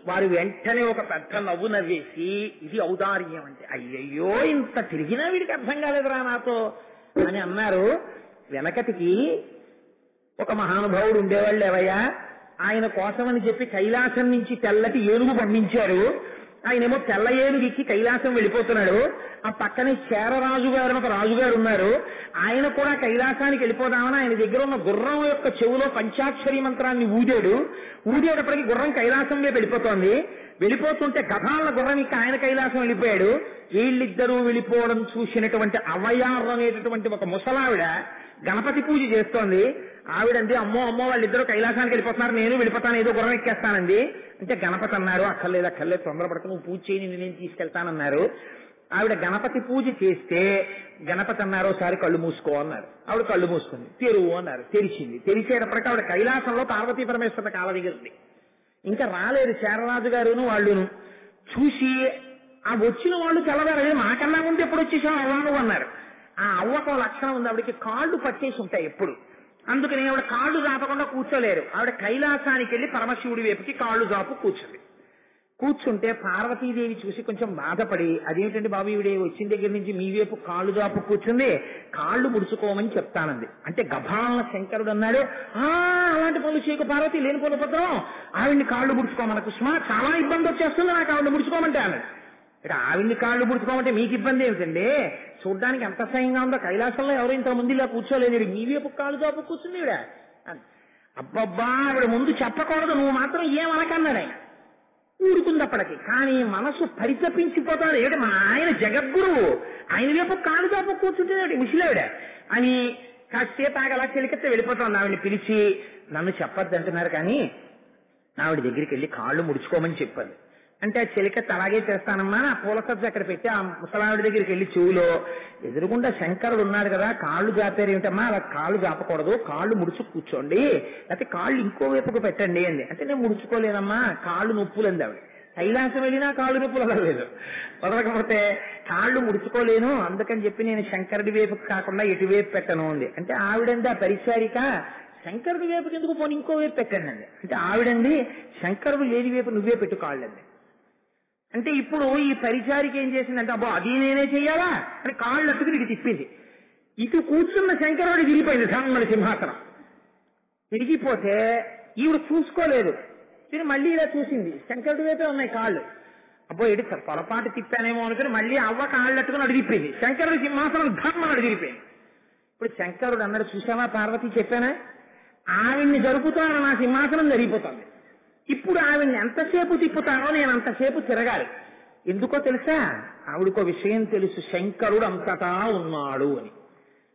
వారు వెంటనే ఒక పెద్ద నవ్వు నవ్వేసి ఇది ఔదార్యం అంటే. అయ్యయ్యో ఇంత తిరిగినా వీడికి అర్థం కాలేదురా నాతో అని అన్నారు. వెనకటికి ఒక మహానుభావుడు ఉండేవాళ్ళు ఏవయ్యా, ఆయన కోసమని చెప్పి కైలాసం నుంచి తెల్లటి ఏనుగు పంపించారు. ఆయనేమో తెల్ల ఏనుగు ఎక్కి కైలాసం వెళ్ళిపోతున్నాడు. ఆ పక్కనే చేరరాజు గారు ఒక రాజుగారు ఉన్నారు. ఆయన కూడా కైలాసానికి వెళ్ళిపోదామని ఆయన దగ్గర ఉన్న గుర్రం యొక్క చెవులో పంచాక్షరి మంత్రాన్ని ఊదాడు. ఊదేటప్పటికి గుర్రం కైలాసం వైపు వెళ్ళిపోతోంది. వెళ్ళిపోతుంటే గభాల గుర్రం ఇక ఆయన కైలాసం వెళ్ళిపోయాడు. వీళ్ళిద్దరూ వెళ్ళిపోవడం చూసినటువంటి అవయారు అనేటటువంటి ఒక ముసలావిడ గణపతి పూజ చేస్తోంది. ఆవిడంది అమ్మో అమ్మో వాళ్ళిద్దరూ కైలాసానికి వెళ్ళిపోతున్నారు, నేను వెళ్ళిపోతాను, ఏదో గుర్రం ఎక్కేస్తానండి అంటే గణపతి అన్నారు అక్కర్లేదు తొందరపడక నువ్వు పూజ చేయని నేను తీసుకెళ్తానన్నారు. ఆవిడ గణపతి పూజ చేస్తే గణపతి అన్నారు ఒకసారి కళ్ళు మూసుకో అన్నారు. ఆవిడ కళ్ళు మూసుకుంది. తెరువు అన్నారు. తెరిచింది. తెరిచేటప్పటికి ఆవిడ కైలాసంలో పార్వతీ పరమేశ్వర కాల దగ్గర ఉంది. ఇంకా రాలేదు చేరరాజు గారును వాళ్ళును. చూసి ఆ వచ్చిన వాళ్ళు తెల్లవారు మాకన్నా ముందు ఎప్పుడు వచ్చేసావు అవ్వను అన్నారు. ఆ అవ్వకు లక్షణం ఉంది, ఆవిడకి కాళ్ళు పట్టేసి ఉంటాయి ఎప్పుడు. అందుకని ఆవిడ కాళ్ళు జాపకుండా కూర్చోలేరు. ఆవిడ కైలాసానికి వెళ్ళి పరమశివుడి వైపుకి కాళ్ళు జాపు కూర్చుంది. కూర్చుంటే పార్వతీదేవి చూసి కొంచెం బాధపడి అదేమిటంటే బాబు ఈవిడే వచ్చిన దగ్గర నుంచి మీ వైపు కాళ్ళు జాపు కూర్చుంది, కాళ్ళు ముడుచుకోమని చెప్తానంది. అంటే గభాల శంకరుడు అన్నాడు అలాంటి పనులు చేయకు పార్వతి, లేని పనులు పత్రం ఆవిడ్ని కాళ్ళు ముడుచుకోమనకు సుమా, చాలా ఇబ్బంది వచ్చేస్తుంది నాకు ఆవిడ ముడుచుకోమంటే అన్నాడు. ఇక ఆవిడ్ని కాళ్ళు ముడుచుకోమంటే మీకు ఇబ్బంది ఏమిటండి, చూడ్డానికి ఎంత సహ్యంగా ఉందో, కైలాసంలో ఎవరు ఇంత ముందు ఇలా కూర్చోలేదు, మీ వైపు కాళ్ళు జాపు కూర్చుంది ఈవిడ. అబ్బబ్బా ఆవిడ ముందు చెప్పకూడదు, నువ్వు మాత్రం ఏమనకన్నాడు ఆయన. ఊరుకుంది అప్పటికి. కానీ మనసు పరితపించిపోతాడు. ఏమిటి మా ఆయన జగద్గురువు, ఆయన వైపు కాళ్ళు జాపు కూర్చుంటే ముసిలావిడ అని కాసేపు ఆగలా చెలికెత్తే వెళ్ళిపోతుంది. ఆవిడని పిలిచి నన్ను చెప్పద్దు అంటున్నారు కానీ ఆవిడ దగ్గరికి వెళ్ళి కాళ్ళు ముడుచుకోమని చెప్పాను. అంటే ఆ చెలికత్త అలాగే చేస్తానమ్మా, ఆ పూల సజ్జ అక్కడ పెట్టి ఆ ముసలావిడ దగ్గరికి వెళ్ళి చెవులో ఎదురుగుండా శంకరుడు ఉన్నాడు కదా కాళ్ళు జాపారు ఏమిటమ్మా, అలా కాళ్ళు జాపకూడదు, కాళ్ళు ముడుచు కూర్చోండి, లేకపోతే కాళ్ళు ఇంకో వైపుకు పెట్టండి అండి. అంటే నేను ముడుచుకోలేనమ్మా కాళ్ళు నొప్పులు అంది ఆవిడ. కైలాసం వెళ్ళినా కాళ్ళు నొప్పులు అవ్వలేదు, వదలకపోతే కాళ్ళు ముడుచుకోలేను అందుకని చెప్పి నేను శంకరుడి వైపుకి కాకుండా ఎటువైపు పెట్టను అంది. అంటే ఆవిడండి ఆ పరిచారిక శంకరుడి వైపుకి ఎందుకు పోనీ ఇంకో వైపు పెట్టండి అండి. అంటే ఆవిడండి శంకరుడు లేని వైపు నువ్వే పెట్టు కాళ్ళండి. అంటే ఇప్పుడు ఈ పరిచారికి ఏం చేసిందంటే అబ్బో అది నేనే చెయ్యాలా అని కాళ్ళు అట్టుకుని ఇటు తిప్పింది. ఇటు కూర్చున్న శంకరుడు విరిగిపోయింది ధర్మల సింహాసనం. విరిగిపోతే ఈవిడ చూసుకోలేదు, ఇది మళ్ళీ ఇలా చూసింది, శంకరుడి వైపే ఉన్నాయి కాళ్ళు. అబ్బో ఎడి పొరపాటు తిప్పానేమో అనుకుని మళ్ళీ అవ్వ కాళ్ళు అట్టుకుని అటు తిప్పింది, శంకరుడి సింహాసనం ధర్మం అటు తిరిగిపోయింది. ఇప్పుడు శంకరుడు అన్నాడు చూసావా పార్వతి చెప్పానా, ఆవిడ్ని జరుపుతాను నా సింహాసనం జరిగిపోతుంది. ఇప్పుడు ఆవిడ్ని ఎంతసేపు తిప్పుతానో నేను అంతసేపు తిరగాలి. ఎందుకో తెలుసా, ఆవిడకో విషయం తెలుసు, శంకరుడు అంతటా ఉన్నాడు అని.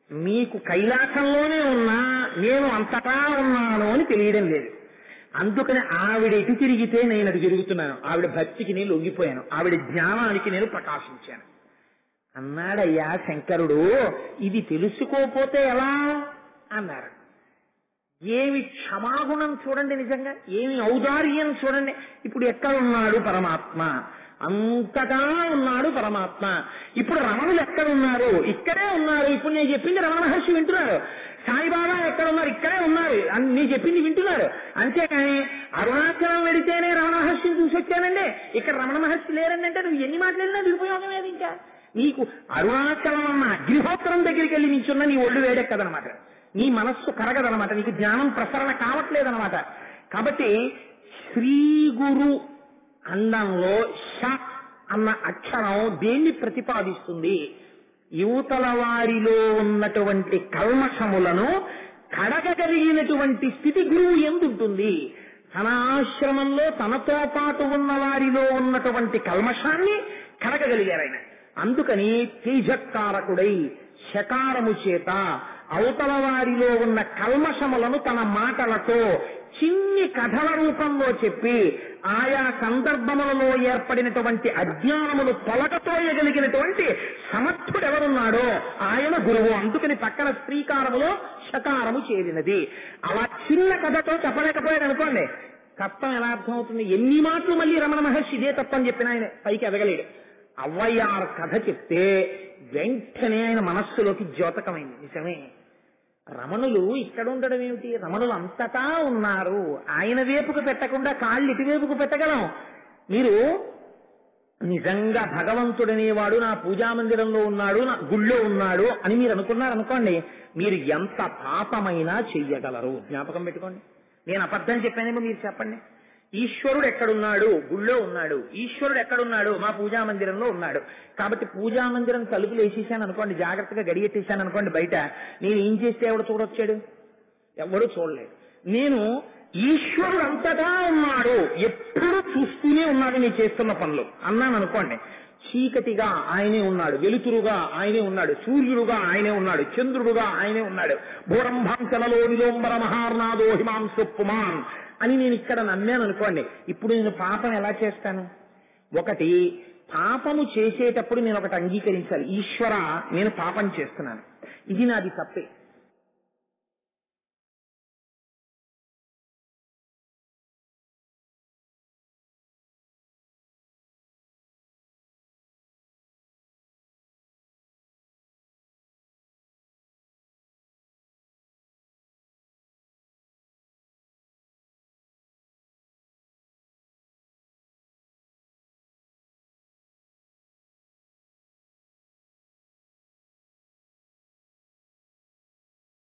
మీకు కైలాసంలోనే ఉన్నా నేను అంతటా ఉన్నాను అని తెలియడం లేదు. అందుకని ఆవిడ ఎటు తిరిగితే నేను అటు తిరుగుతున్నాను, ఆవిడ భక్తికి నేను లొంగిపోయాను, ఆవిడ జ్ఞానానికి నేను ప్రకాశించాను అన్నాడయ్యా శంకరుడు. ఇది తెలుసుకోపోతే ఎలా అన్నారు. ఏమి క్షమాగుణం చూడండి, నిజంగా ఏమి ఔదార్యం చూడండి. ఇప్పుడు ఎక్కడ ఉన్నాడు పరమాత్మ, అంతటా ఉన్నాడు పరమాత్మ. ఇప్పుడు రమణులు ఎక్కడ ఉన్నారు, ఇక్కడే ఉన్నారు. ఇప్పుడు నేను చెప్పింది రమణ మహర్షి వింటున్నారు, సాయిబాబా ఎక్కడ ఉన్నారు, ఇక్కడే ఉన్నారు, నీ చెప్పింది వింటున్నారు. అంతేకాని అరుణాచలం వెడితేనే రమణ మహర్షిని చూసి వచ్చానండి, ఇక్కడ రమణ మహర్షి లేరండి అంటే నువ్వు ఎన్ని మాట్లాడినా దురుపయోగం లేదు. ఇంకా నీకు అరుణాచలం అన్న అగ్నిహోత్రం దగ్గరికి వెళ్ళి నించున్న నీ ఒళ్ళు వేడెక్కదనమాట, నీ మనస్సు కరగదనమాట, నీకు జ్ఞానం ప్రసరణ కావట్లేదనమాట. కాబట్టి శ్రీ గురు అండంలో ష అన్న అక్షరం దేన్ని ప్రతిపాదిస్తుంది, యువతల వారిలో ఉన్నటువంటి కల్మషములను కడగగలిగినటువంటి స్థితి గురువు ఎందుంటుంది. తన ఆశ్రమంలో తనతో పాటు ఉన్న వారిలో ఉన్నటువంటి కల్మషాన్ని కడగగలిగారు ఆయన. అందుకని తేజకారకుడై శకారము చేత అవతల వారిలో ఉన్న కల్మషములను తన మాటలతో చిన్ని కథల రూపంలో చెప్పి ఆయా సందర్భములలో ఏర్పడినటువంటి అజ్ఞానములు తొలగతోయగలిగినటువంటి సమర్థుడు ఎవరున్నాడో ఆయన గురువు. అందుకని పక్కన శ్రీకారములో శకారము చేరినది. అలా చిన్న కథతో చెప్పలేకపోయాడు అనుకోండి, తత్వం ఎలా అర్థమవుతుంది. ఎన్ని మాటలు మళ్ళీ రమణ మహర్షి ఇదే తత్వం చెప్పిన ఆయన పైకి ఎదగలేడు. అవ్వయార్ కథ చెప్తే వెంటనే ఆయన మనస్సులోకి ద్యోతకమైంది. నిజమే, రమణులు ఇక్కడ ఉండడం ఏమిటి, రమణులు అంతటా ఉన్నారు, ఆయన వైపుకు పెట్టకుండా కాళ్ళు ఇటువైపుకు పెట్టగలం. మీరు నిజంగా భగవంతుడనేవాడు నా పూజామందిరంలో ఉన్నాడు, నా గుళ్ళో ఉన్నాడు అని మీరు అనుకున్నారనుకోండి, మీరు ఎంత పాపమైనా చెయ్యగలరు. జ్ఞాపకం పెట్టుకోండి. నేను అబద్ధం చెప్పానేమో మీరు చెప్పండి. ఈశ్వరుడు ఎక్కడున్నాడు? గుళ్ళో ఉన్నాడు. ఈశ్వరుడు ఎక్కడున్నాడు? మా పూజామందిరంలో ఉన్నాడు. కాబట్టి పూజామందిరం తలుపులు వేసేసాను అనుకోండి, జాగ్రత్తగా గడియెట్టేశాను అనుకోండి బయట, నేను ఏం చేస్తే ఎవడు చూడొచ్చాడు? ఎవడు చూడలేడు. నేను ఈశ్వరుడు అంతటా ఉన్నాడు, ఎప్పుడు చూస్తూనే ఉన్నాడు నేను చేస్తున్న పనులు అన్నాను అనుకోండి, చీకటిగా ఆయనే ఉన్నాడు, వెలుతురుగా ఆయనే ఉన్నాడు, సూర్యుడుగా ఆయనే ఉన్నాడు, చంద్రుడుగా ఆయనే ఉన్నాడు, భూరంభాంచలలో విలోంబర మహార్నాదో హిమాంసు పుమాన్ అని నేను ఇక్కడ నమ్మాను అనుకోండి. ఇప్పుడు నేను పాపం ఎలా చేస్తాను? ఒకటి, పాపము చేసేటప్పుడు నేను ఒకటి అంగీకరించాలి, ఈశ్వర నేను పాపం చేస్తున్నాను, ఇది నాది తప్పే.